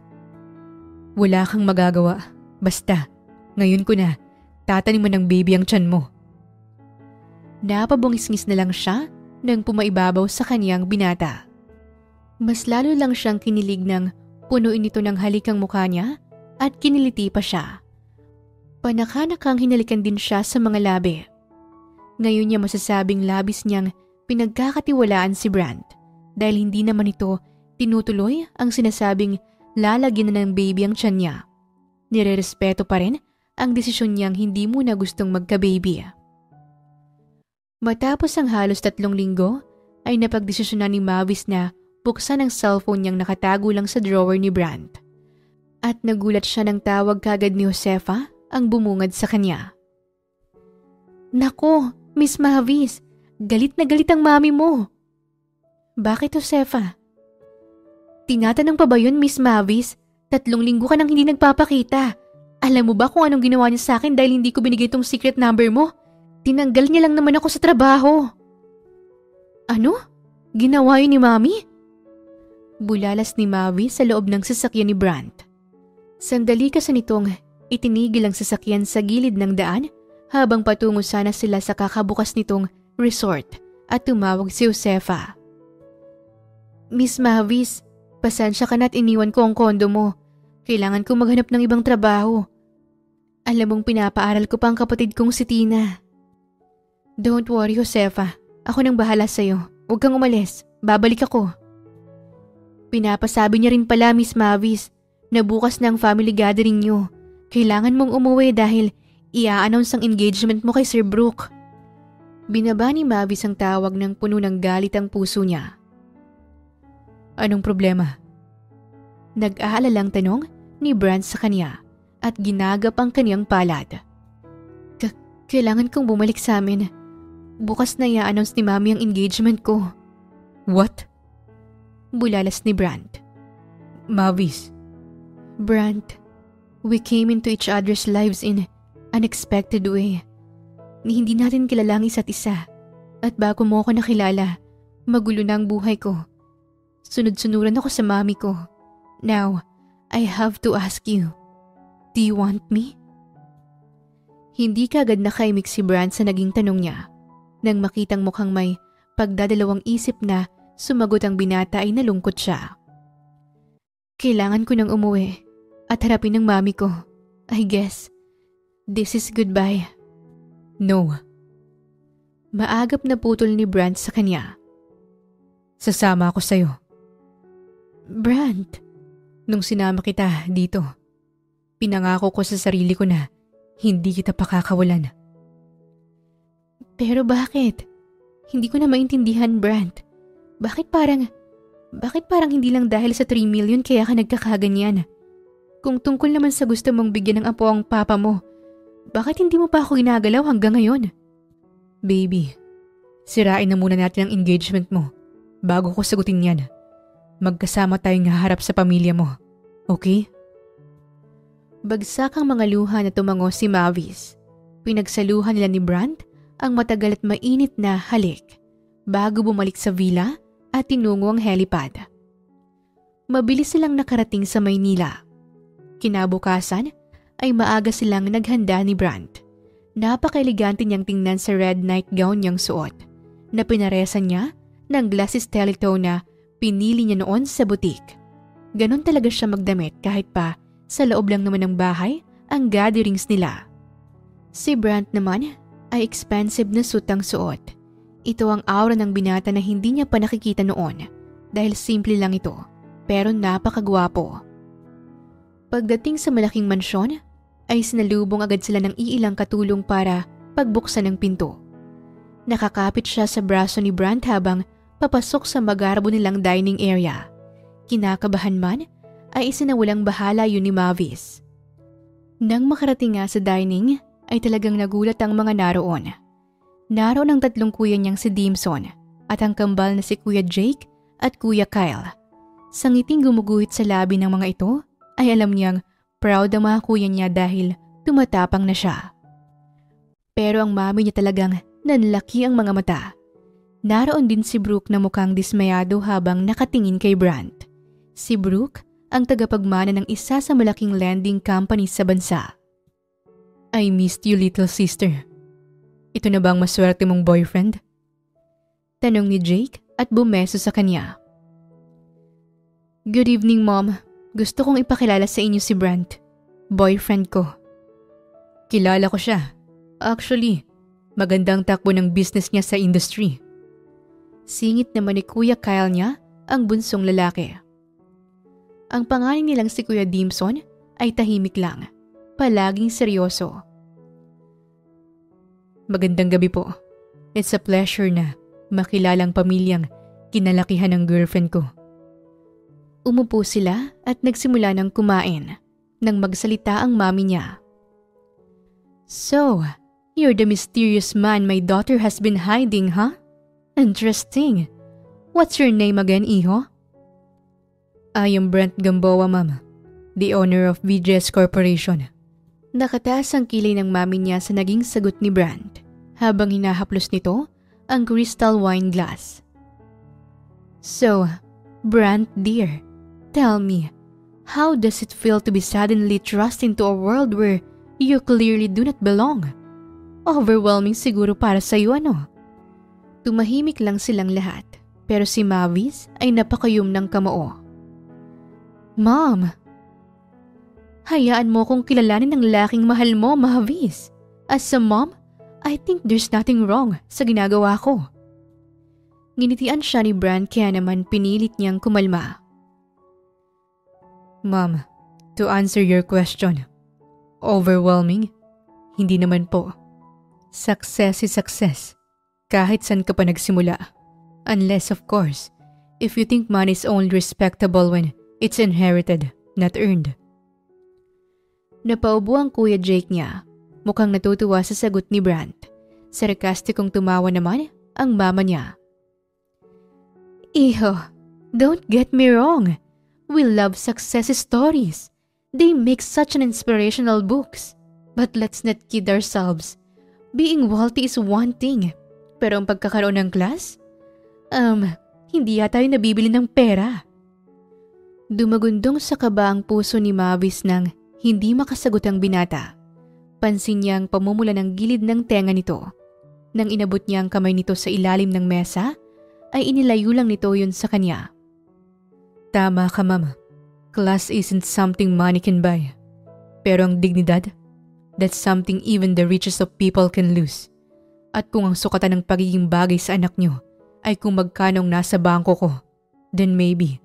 Wala kang magagawa. Basta, ngayon ko na, tatanim mo ng baby ang tiyan mo. Napabungis-ngis na lang siya nang pumaibabaw sa kaniyang binata. Mas lalo lang siyang kinilig nang punuin ito ng halik ang mukha niya at kiniliti pa siya. Panakanakang hinalikan din siya sa mga labi. Ngayon niya masasabing labis niyang pinagkakatiwalaan si Brant dahil hindi naman ito tinutuloy ang sinasabing lalagyan na ng baby ang tiyan niya. Nirerespeto pa rin ang desisyon niyang hindi muna gustong magka-baby. Matapos ang halos 3 linggo ay napagdesisyonan ni Mavis na buksan ang cellphone niyang nakatago lang sa drawer ni Brant. At nagulat siya ng tawag kagad ni Josefa ang bumungad sa kanya. Nako, Miss Mavis, galit na galit ang mami mo. Bakit, Josefa? Tinatanong pa ba yun, Miss Mavis? 3 linggo ka nang hindi nagpapakita. Alam mo ba kung anong ginawa niya sa akin dahil hindi ko binigay itong secret number mo? Tinanggal niya lang naman ako sa trabaho. Ano? Ginawa yun ni Mami? Bulalas ni Mavis sa loob ng sasakyan ni Brant. Sandali kasi nitong itinigil ang sasakyan sa gilid ng daan habang patungo sana sila sa kakabukas nitong resort at tumawag si Josefa. Miss Mavis, pasensya ka na't iniwan ko ang kondo mo. Kailangan ko maghanap ng ibang trabaho. Alam mong pinapaaral ko pa ang kapatid kong si Tina. Don't worry, Josefa. Ako nang bahala sa'yo. Huwag kang umalis. Babalik ako. Pinapasabi niya rin pala, Miss Mavis, na bukas na ang family gathering niyo. Kailangan mong umuwi dahil i-a-announce ang engagement mo kay Sir Brooke. Binaba ni Mavis ang tawag ng puno ng galit ang puso niya. Anong problema? Nag-aalalang tanong ni Brant sa kanya at ginagap ang kaniyang palad. Kailangan kong bumalik sa amin. Bukas na i-announce ni Mami ang engagement ko. What? Bulalas ni Brant. Mavis. Brant, we came into each other's lives in unexpected way. Hindi natin kilala ang isa't isa. At bago mo ako nakilala, magulo na ang buhay ko. Sunod-sunuran ako sa mami ko. Now, I have to ask you, do you want me? Hindi kaagad nakaimik si Brant sa naging tanong niya. Nang makitang mukhang may pagdadalawang isip na sumagot ang binata ay nalungkot siya. Kailangan ko nang umuwi at harapin ng mami ko. I guess, this is goodbye. No. Maagap na putol ni Brant sa kanya. Sasama ako sa'yo. Brant, nung sinama kita dito, pinangako ko sa sarili ko na hindi kita pakakawalan. Pero bakit? Hindi ko na maintindihan, Brant. Bakit parang hindi lang dahil sa 3 million kaya ka nagkakaganyan? Kung tungkol naman sa gusto mong bigyan ng apo ang papa mo, bakit hindi mo pa ako ginagalaw hanggang ngayon? Baby, sirain na muna natin ang engagement mo bago ko sagutin yan. Magkasama tayong haharap sa pamilya mo, okay? Bagsak ang mga luha na tumango si Mavis. Pinagsaluhan nila ni Brant ang matagal at mainit na halik bago bumalik sa villa at tinungo ang helipad. Mabilis silang nakarating sa Maynila. Kinabukasan ay maaga silang naghanda ni Brant. Napaka-elegante niyang tingnan sa red nightgown niyang suot na pinaresan niya ng glasses teletoe na pinili niya noon sa butik. Ganon talaga siya magdamit kahit pa sa loob lang naman ng bahay ang gatherings nila. Si Brant naman ay expensive na suit ang suot. Ito ang aura ng binata na hindi niya pa nakikita noon dahil simple lang ito pero napakagwapo. Pagdating sa malaking mansyon ay sinalubong agad sila ng iilang katulong para pagbuksan ng pinto. Nakakapit siya sa braso ni Brant habang papasok sa magarbo nilang dining area. Kinakabahan man ay isinawalang bahala yun ni Mavis. Nang makarating nga sa dining ay talagang nagulat ang mga naroon. Naroon ang 3 kuya niyang si Dimson at ang kambal na si Kuya Jake at Kuya Kyle. Sa ngiting gumuguhit sa labi ng mga ito ay alam niyang proud ang mga kuya niya dahil tumatapang na siya. Pero ang mami niya talagang nanlaki ang mga mata. Naroon din si Brooke na mukhang dismayado habang nakatingin kay Brant. Si Brooke ang tagapagmana ng isa sa malaking lending company sa bansa. I missed you, little sister. Ito na ba ang maswerte mong boyfriend? Tanong ni Jake at bumeso sa kanya. Good evening, Mom. Gusto kong ipakilala sa inyo si Brent, boyfriend ko. Kilala ko siya. Actually, magandang takbo ng business niya sa industry. Singit naman ni Kuya Kyle niya, ang bunsong lalaki. Ang pangalan nilang si Kuya Dimson ay tahimik lang, palaging seryoso. Magandang gabi po. It's a pleasure na makilalang pamilyang kinalakihan ng girlfriend ko. Umupo sila at nagsimula ng kumain nang magsalita ang mami niya. So, you're the mysterious man my daughter has been hiding, huh? Interesting. What's your name again, Iho? I am Brent Gamboa, Ma'am. The owner of VJS Corporation. Nakataas ang kilay ng mami niya sa naging sagot ni Brent habang hinahaplos nito ang crystal wine glass. So, Brent dear, tell me, how does it feel to be suddenly thrust into a world where you clearly do not belong? Overwhelming siguro para sa'yo, ano? Tumahimik lang silang lahat, pero si Mavis ay napakayom ng kamao. Mom, hayaan mo kong kilalanin ng lalaking mahal mo, Mavis. As a mom, I think there's nothing wrong sa ginagawa ko. Nginitian siya ni Brent kaya naman pinilit niyang kumalma. Mom, to answer your question, overwhelming? Hindi naman po. Success is success, kahit saan ka pa nagsimula. Unless of course, if you think money is only respectable when it's inherited, not earned. Napaubo ang Kuya Jake niya, mukhang natutuwa sa sagot ni Brent. Sarkastikong tumawa naman ang mama niya. Iho, don't get me wrong. We love success stories. They make such an inspirational books. But let's not kid ourselves. Being wealthy is one thing. Pero ang pagkakaroon ng class? Hindi yata yung nabibili ng pera. Dumagundong sa kaba ang puso ni Mavis nang hindi makasagot ang binata. Pansin niya ang pamumula ng gilid ng tenga nito. Nang inabot niya ang kamay nito sa ilalim ng mesa, ay inilayo lang nito yun sa kanya. Tama ka, Mama. Class isn't something money can buy. Pero ang dignidad, that's something even the richest of people can lose. At kung ang sukatan ng pagiging bagay sa anak niyo ay kung magkano ang nasa bangko ko, then maybe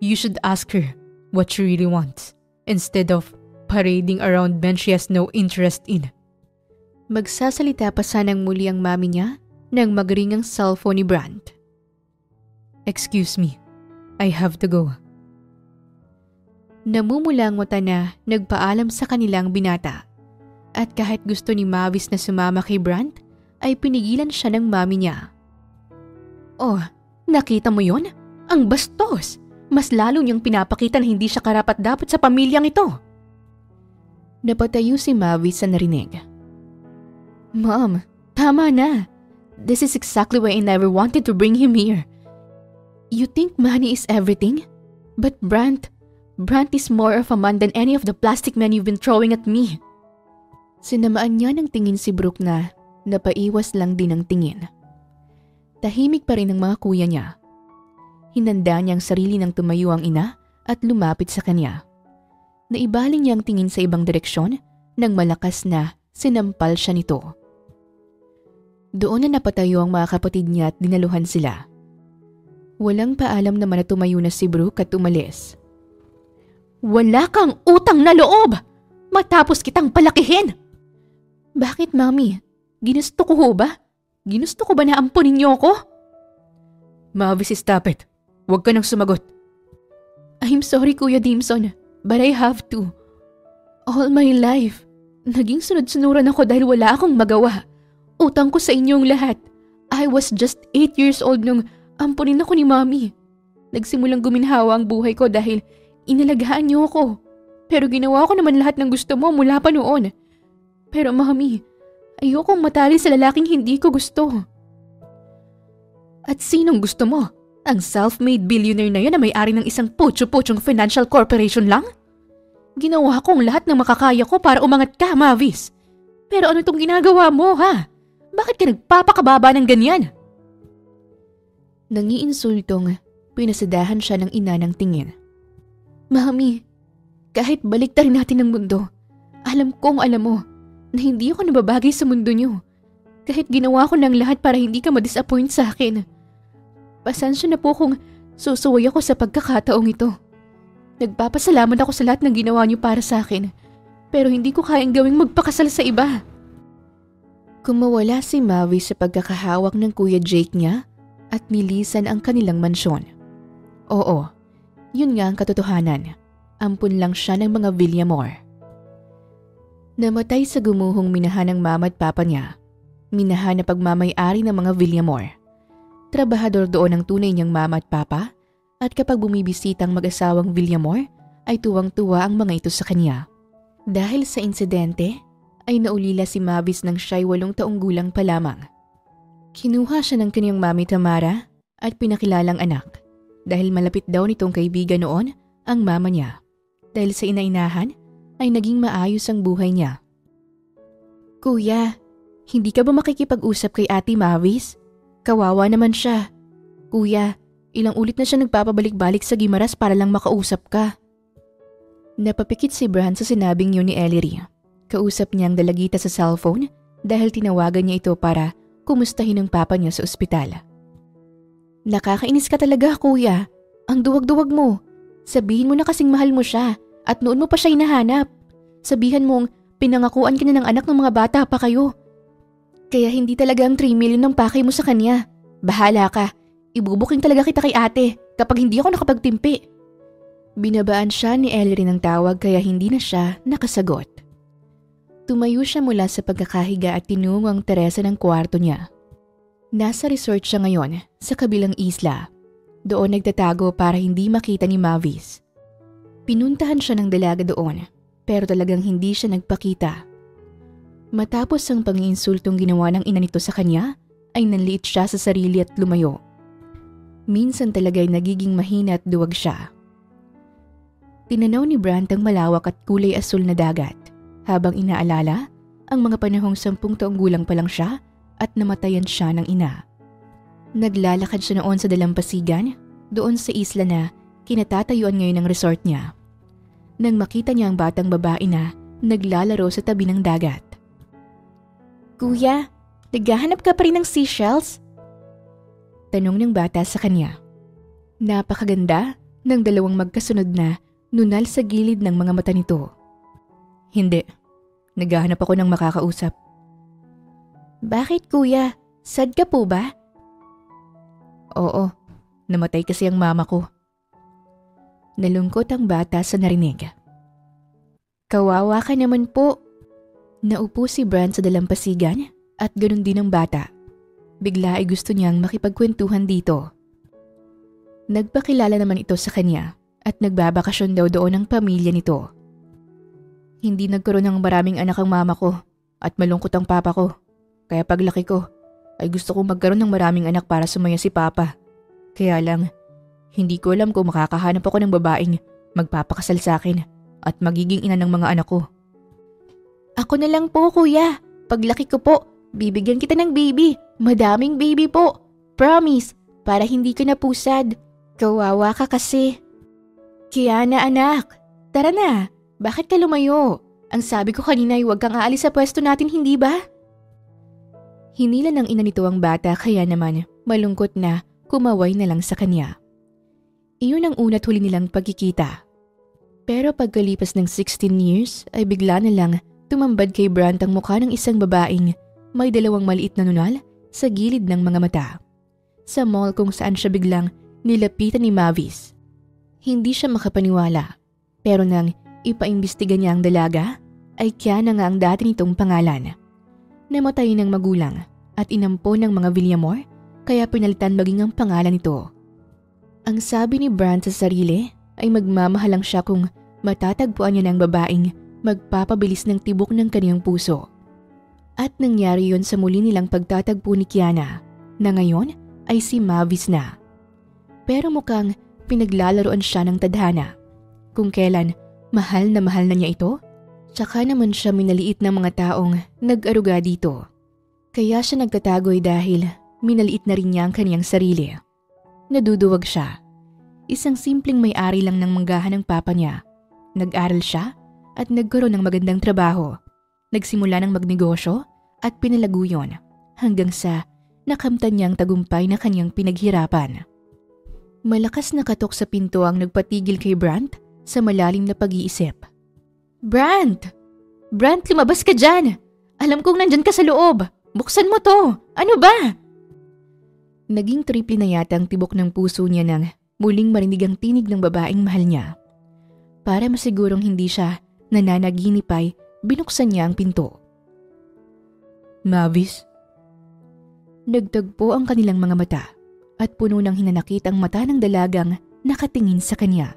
you should ask her what she really wants instead of parading around men she has no interest in. Magsasalita pa sanang muli ang mami niya nang magring ang cellphone ni Brent. Excuse me, I have to go. Namumula ang mata na nagpaalam sa kanilang binata. At kahit gusto ni Mavis na sumama kay Brent, ay pinigilan siya ng mami niya. Oh, nakita mo yon? Ang bastos! Mas lalo niyang pinapakita na hindi siya karapat-dapat sa pamilyang ito. Napatayo si Mavis sa narinig. Mom, tama na. This is exactly why I never wanted to bring him here. You think money is everything? But Brent is more of a man than any of the plastic men you've been throwing at me. Sinamaan niya ng tingin si Brooke na napaiwas lang din ang tingin. Tahimik pa rin ang mga kuya niya. Hinanda niya ang sarili ng tumayo ang ina at lumapit sa kanya. Naibaling niya ang tingin sa ibang direksyon nang malakas na sinampal siya nito. Doon na napatayo ang mga kapatid niya at dinaluhan sila. Walang paalam naman na tumayo na si Brooke at umalis. Wala kang utang na loob! Matapos kitang palakihin! Bakit, Mami? Ginusto ko ho ba? Ginusto ko ba na ampunin niyo ako? Mavis, stop it. Huwag ka nang sumagot. I'm sorry, Kuya Dimson, but I have to. All my life, naging sunod-sunuran ako dahil wala akong magawa. Utang ko sa inyong lahat. I was just 8 years old nung ampunin ako ni Mami. Nagsimulang guminhawa ang buhay ko dahil inalagaan niyo ako. Pero ginawa ko naman lahat ng gusto mo mula pa noon. Pero Mami, ayokong matali sa lalaking hindi ko gusto. At sinong gusto mo? Ang self-made billionaire na yan na may-ari ng isang putyo-putyong financial corporation lang? Ginawa kong lahat ng makakaya ko para umangat ka, Mavis. Pero ano itong ginagawa mo, ha? Bakit ka nagpapakababa ng ganyan? Nangiinsultong, pinasadahan siya ng ina ng tingin. Mami, kahit baliktarin natin ang mundo, alam mo na hindi ako nababagay sa mundo niyo. Kahit ginawa ko ng lahat para hindi ka ma-disappoint sa akin. Pasensya na po kung susuway ako sa pagkakataong ito. Nagpapasalamat ako sa lahat ng ginawa niyo para sa akin, pero hindi ko kayang gawing magpakasal sa iba. Kumawala si Mavi sa pagkakahawak ng Kuya Jake niya at nilisan ang kanilang mansyon. Oo, yun nga ang katotohanan. Ampun lang siya ng mga Villamor. Namatay sa gumuhong minahan ng mama at papa niya. Minahan na pagmamay-ari ng mga Villamor. Trabahador doon ang tunay niyang mama at papa, at kapag bumibisita ang mag-asawang Villamor, ay tuwang-tuwa ang mga ito sa kanya. Dahil sa insidente, ay naulila si Mavis nang siya'y 8 taong gulang pa lamang. Kinuha siya ng kanyang mami Tamara at pinakilalang anak dahil malapit daw nitong kaibigan noon ang mama niya. Dahil sa inainahan, ay naging maayos ang buhay niya. Kuya, hindi ka ba makikipag-usap kay Ate Mavis? Kawawa naman siya. Kuya, ilang ulit na siya nagpapabalik-balik sa Gimaras para lang makausap ka. Napapikit si Bran sa sinabing yun ni Ellery. Kausap niya ang dalagita sa cellphone dahil tinawagan niya ito para kumustahin ang papa niya sa ospital. Nakakainis ka talaga, kuya. Ang duwag-duwag mo. Sabihin mo na kasing mahal mo siya at noon mo pa siya hinahanap. Sabihan mong pinangakuan ka na ng anak ng mga bata pa kayo. Kaya hindi talaga ang 3 million ng pakay mo sa kanya. Bahala ka. Ibubuking talaga kita kay ate kapag hindi ako nakapagtimpi. Binabaan siya ni Ellery ng tawag kaya hindi na siya nakasagot. Tumayo siya mula sa pagkakahiga at tinungo ang teresa ng kwarto niya. Nasa resort siya ngayon sa kabilang isla. Doon nagtatago para hindi makita ni Mavis. Pinuntahan siya ng dalaga doon pero talagang hindi siya nagpakita. Matapos ang pang-iinsultong ginawa ng ina nito sa kanya, ay nanliit siya sa sarili at lumayo. Minsan talaga'y nagiging mahina at duwag siya. Tinanaw ni Brant ang malawak at kulay asul na dagat habang inaalala ang mga panahong 10 taong gulang pa lang siya at namatayan siya ng ina. Naglalakad siya noon sa dalampasigan doon sa isla na kinatatayuan ngayon ng resort niya. Nang makita niya ang batang babae na naglalaro sa tabi ng dagat. Kuya, naghahanap ka pa rin ng seashells? Tanong ng bata sa kanya. Napakaganda ng 2 magkasunod na nunal sa gilid ng mga mata nito. Hindi, naghahanap ako ng makakausap. Bakit kuya? Sad ka po ba? Oo, namatay kasi ang mama ko. Nalungkot ang bata sa narinig. Kawawa ka naman po. Naupo si Bran sa dalampasigan at ganun din ang bata. Bigla ay gusto niyang makipagkwentuhan dito. Nagpakilala naman ito sa kanya at nagbabakasyon daw doon ang pamilya nito. Hindi nagkaroon ng maraming anak ang mama ko at malungkot ang papa ko. Kaya paglaki ko ay gusto kong magkaroon ng maraming anak para sumaya si papa. Kaya lang, hindi ko alam kung makakahanap ako ng babaeng magpapakasal sa akin at magiging ina ng mga anak ko. Ako na lang po kuya. Paglaki ko po, bibigyan kita ng baby. Madaming baby po. Promise, para hindi ka napusad. Kawawa ka kasi. Kiana anak, tara na. Bakit ka lumayo? Ang sabi ko kanina ay huwag kang aalis sa pwesto natin, hindi ba? Hinila ng ina nito ang bata kaya naman malungkot na kumaway na lang sa kanya. Iyon ang una't huli nilang pagkikita. Pero pagkalipas ng 16 years ay bigla na lang tumambad kay Brant ang mukha ng isang babaeng may 2 maliit na nunal sa gilid ng mga mata. Sa mall kung saan siya biglang nilapitan ni Mavis. Hindi siya makapaniwala. Pero nang ipaimbestiga niya ang dalaga, ay Kiana nga ang dati nitong pangalan. Namatay ng magulang at inampo ng mga Villamor kaya pinalitan maging ang pangalan nito. Ang sabi ni Brant sa sarili ay magmamahal lang siya kung matatagpuan niya ng babaeng magpapabilis ng tibok ng kaniyang puso. At nangyari yon sa muli nilang pagtatagpo ni Kiana na ngayon ay si Mavis na. pero mukhang pinaglalaroan siya ng tadhana. Kung kailan mahal na niya ito, tsaka naman siya minaliit ng mga taong nag-aruga dito. Kaya siya nagtatagoy dahil minaliit na rin niya ang kaniyang sarili. Naduduwag siya. Isang simpleng may-ari lang ng manggahan ng papa niya. Nag-aral siya at nagkaroon ng magandang trabaho. Nagsimula ng magnegosyo at pinalago yun hanggang sa nakamtan niyang tagumpay na kanyang pinaghirapan. Malakas na katok sa pinto ang nagpatigil kay Brant sa malalim na pag-iisip. Brant! Brant, lumabas ka dyan! Alam kong nandyan ka sa loob! Buksan mo to! Ano ba? Naging triple na yata ang tibok ng puso niya nang muling marinig ang tinig ng babaeng mahal niya. Para masigurong hindi siya nananaginip ay binuksan niya ang pinto. Mavis? Nagtagpo ang kanilang mga mata at puno ng hinanakit ang mata ng dalagang nakatingin sa kanya.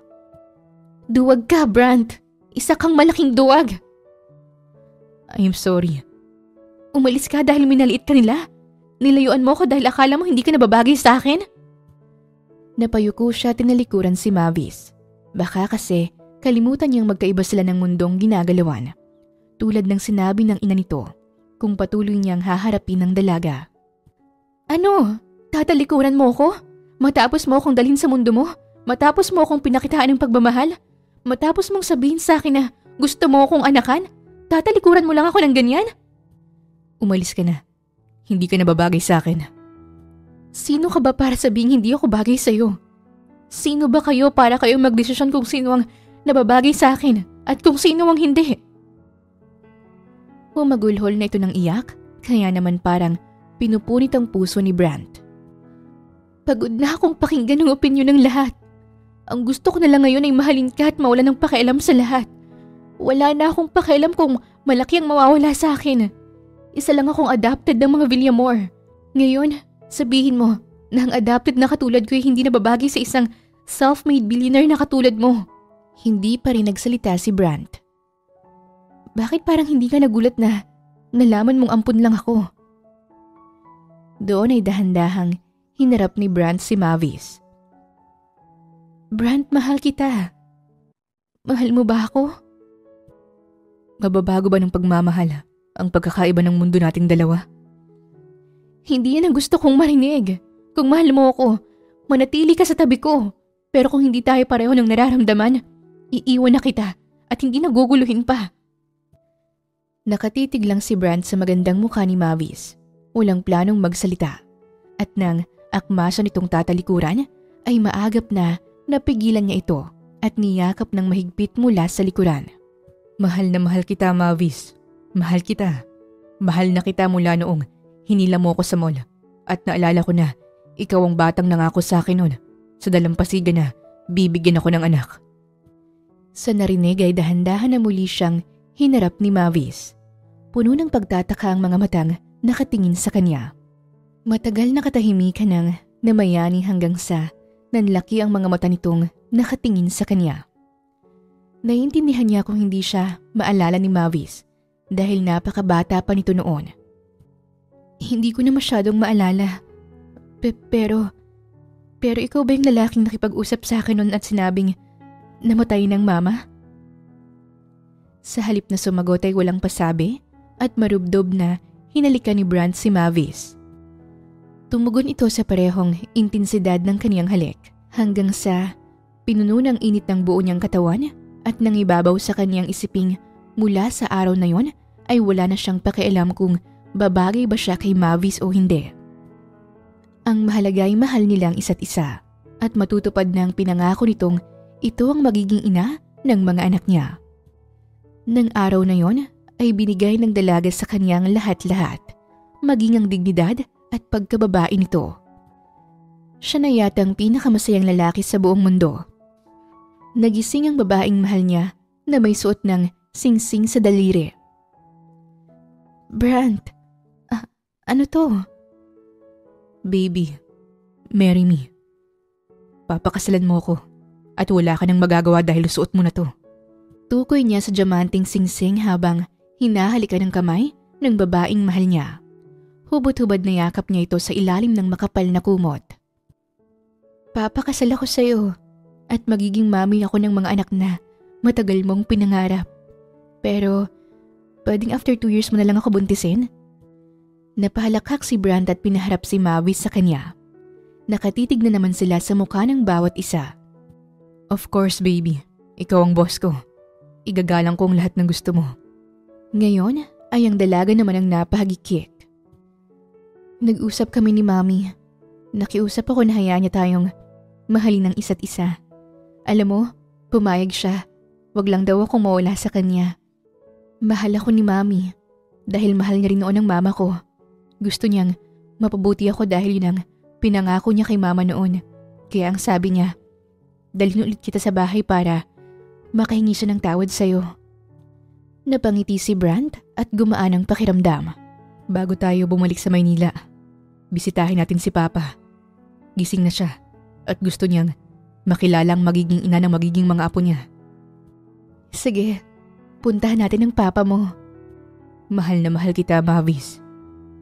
Duwag ka, Brant! Isa kang malaking duwag! I'm sorry. Umalis ka dahil minaliit ka nila? Nilayuan mo ko dahil akala mo hindi ka nababagay sa akin? Napayuko siya, tinalikuran si Mavis. Baka kasi kalimutan niyang magkaiba sila ng mundong ginagalawan. Tulad ng sinabi ng ina nito kung patuloy niyang haharapin ng dalaga. Ano? Tatalikuran mo ko? Matapos mo akong dalhin sa mundo mo? Matapos mo akong pinakitaan ng pagmamahal? Matapos mong sabihin sa akin na gusto mo akong anakan? Tatalikuran mo lang ako ng ganyan? Umalis ka na. Hindi ka nababagay sa akin. Sino ka ba para sabihin hindi ako bagay sa'yo? Sino ba kayo para kayong magdesisyon kung sino ang nababagay sa akin at kung sino ang hindi? Humagulhol na ito ng iyak, kaya naman parang pinupunit ang puso ni Brant. Pagod na akong pakinggan ang opinyon ng lahat. Ang gusto ko na lang ngayon ay mahalin ka at mawalan ng pakialam sa lahat. Wala na akong pakialam kung malaki ang mawawala sa akin. Isa lang akong adopted ng mga Villamor. Ngayon, sabihin mo na ang adopted na katulad ko ay hindi nababagay sa isang self-made billionaire na katulad mo. Hindi pa rin nagsalita si Brant. Bakit parang hindi ka nagulat na nalaman mong ampun lang ako? Doon ay dahan-dahang hinarap ni Brant si Mavis. Brant, mahal kita. Mahal mo ba ako? Mababago ba ng pagmamahal ang pagkakaiba ng mundo nating dalawa? Hindi yan ang gusto kong marinig. Kung mahal mo ako, manatili ka sa tabi ko. Pero kung hindi tayo pareho ng nararamdaman, iiwan na kita at hindi naguguluhin pa. Nakatitig lang si Brant sa magandang mukha ni Mavis. Walang planong magsalita. At nang akmasan itong tatalikuran, ay maagap na napigilan niya ito at niyakap ng mahigpit mula sa likuran. Mahal na mahal kita, Mavis. Mahal kita. Mahal na kita mula noong hinila mo ako sa mall. At naalala ko na ikaw ang batang nangako sa akin noon. Sa dalampasigan na bibigyan ako ng anak. Sa narinig ay dahan-dahan na muli siyang hinarap ni Mavis. Puno ng pagtataka ang mga matang nakatingin sa kanya. Matagal na katahimikan ng namayani hanggang sa nanlaki ang mga mata nitong nakatingin sa kanya. Naiintindihan niya kung hindi siya maalala ni Mavis dahil napakabata pa nito noon. Hindi ko na masyadong maalala. Pero ikaw ba yung lalaking nakipag-usap sa akin noon at sinabing namatay ng mama? Sa halip na sumagot ay walang pasabi at marubdob na hinalikan ni Brant si Mavis. Tumugon ito sa parehong intensidad ng kaniyang halik hanggang sa pinuno ng init ng buo niyang katawan at nangibabaw sa kaniyang isiping mula sa araw na yon ay wala na siyang pakialam kung babagay ba siya kay Mavis o hindi. Ang mahalaga ay mahal nilang isa't isa at matutupad na ang pinangako nitong ito ang magiging ina ng mga anak niya. Nang araw na yon ay binigay ng dalaga sa kanyang lahat-lahat, maging ang dignidad at pagkababae nito. Siya na yatang pinakamasayang lalaki sa buong mundo. Nagising ang babaeng mahal niya na may suot ng singsing sa daliri. Brant, ano to? Baby, marry me. Papakasalan mo ko at wala ka nang magagawa dahil suot mo na to. Tukoy niya sa diamanting singsing habang hinahalikan ng kamay ng babaeng mahal niya. Hubot-hubad na yakap niya ito sa ilalim ng makapal na kumot. Papakasal ako sa'yo at magiging mami ako ng mga anak na matagal mong pinangarap. Pero, pwedeng after 2 years mo na lang ako buntisin? Napahalakhak si Brant at pinaharap si Mavis sa kanya. Nakatitig na naman sila sa mukha ng bawat isa. Of course, baby. Ikaw ang boss ko. Igagalang ko ang lahat ng gusto mo. Ngayon ay ang dalaga naman ang napahagikik. Nag-usap kami ni Mami. Nakiusap ako na hayaan niya tayong mahalin ng isa't isa. Alam mo, pumayag siya. Wag lang daw akong mawala sa kanya. Mahal ako ni Mami dahil mahal niya rin noon ang mama ko. Gusto niyang mapabuti ako dahil yun ang pinangako niya kay mama noon. Kaya ang sabi niya, dalhin ulit kita sa bahay para makahingi siya ng tawad sa'yo. Napangiti si Brant at gumaan ang pakiramdam. Bago tayo bumalik sa Maynila, bisitahin natin si Papa. Gising na siya at gusto niyang makilalang magiging ina ng magiging mga apo niya. Sige, puntahan natin ang papa mo. Mahal na mahal kita, Mavis.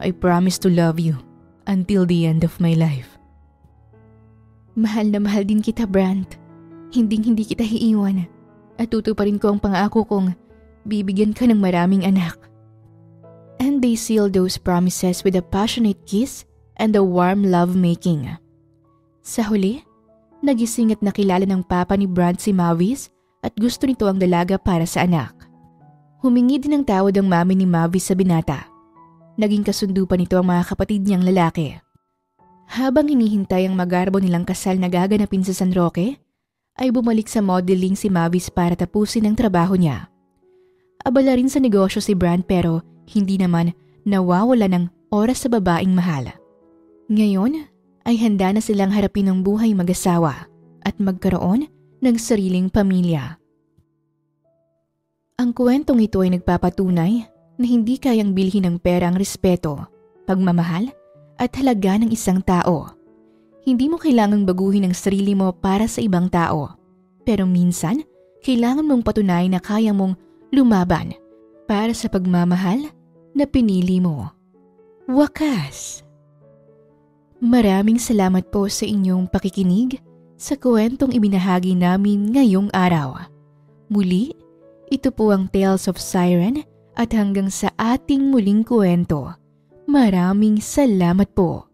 I promise to love you until the end of my life. Mahal na mahal din kita, Brant. Hindi kita iiwan. At tutuparin ko ang pangako kong bibigyan ka ng maraming anak. And they sealed those promises with a passionate kiss and a warm love-making. Sa huli, nagising at nakilala ng papa ni Brant si Mavis at gusto nito ang dalaga para sa anak. Humingi din ng tawad ang mami ni Mavis sa binata. Naging kasundo pa nito ang mga kapatid niyang lalaki. Habang hinihintay ang magarbo nilang kasal na gaganapin sa San Roque, ay bumalik sa modeling si Mavis para tapusin ang trabaho niya. Abala rin sa negosyo si Brant pero hindi naman nawawala ng oras sa babaeng mahal. Ngayon ay handa na silang harapin ang buhay mag-asawa at magkaroon ng sariling pamilya. Ang kwentong ito ay nagpapatunay na hindi kayang bilhin ng pera ang respeto, pagmamahal at halaga ng isang tao. Hindi mo kailangang baguhin ang sarili mo para sa ibang tao. Pero minsan, kailangan mong patunayan na kaya mong lumaban para sa pagmamahal na pinili mo. Wakas! Maraming salamat po sa inyong pakikinig sa kwentong ibinahagi namin ngayong araw. Muli, ito po ang Tales of Siren at hanggang sa ating muling kwento. Maraming salamat po.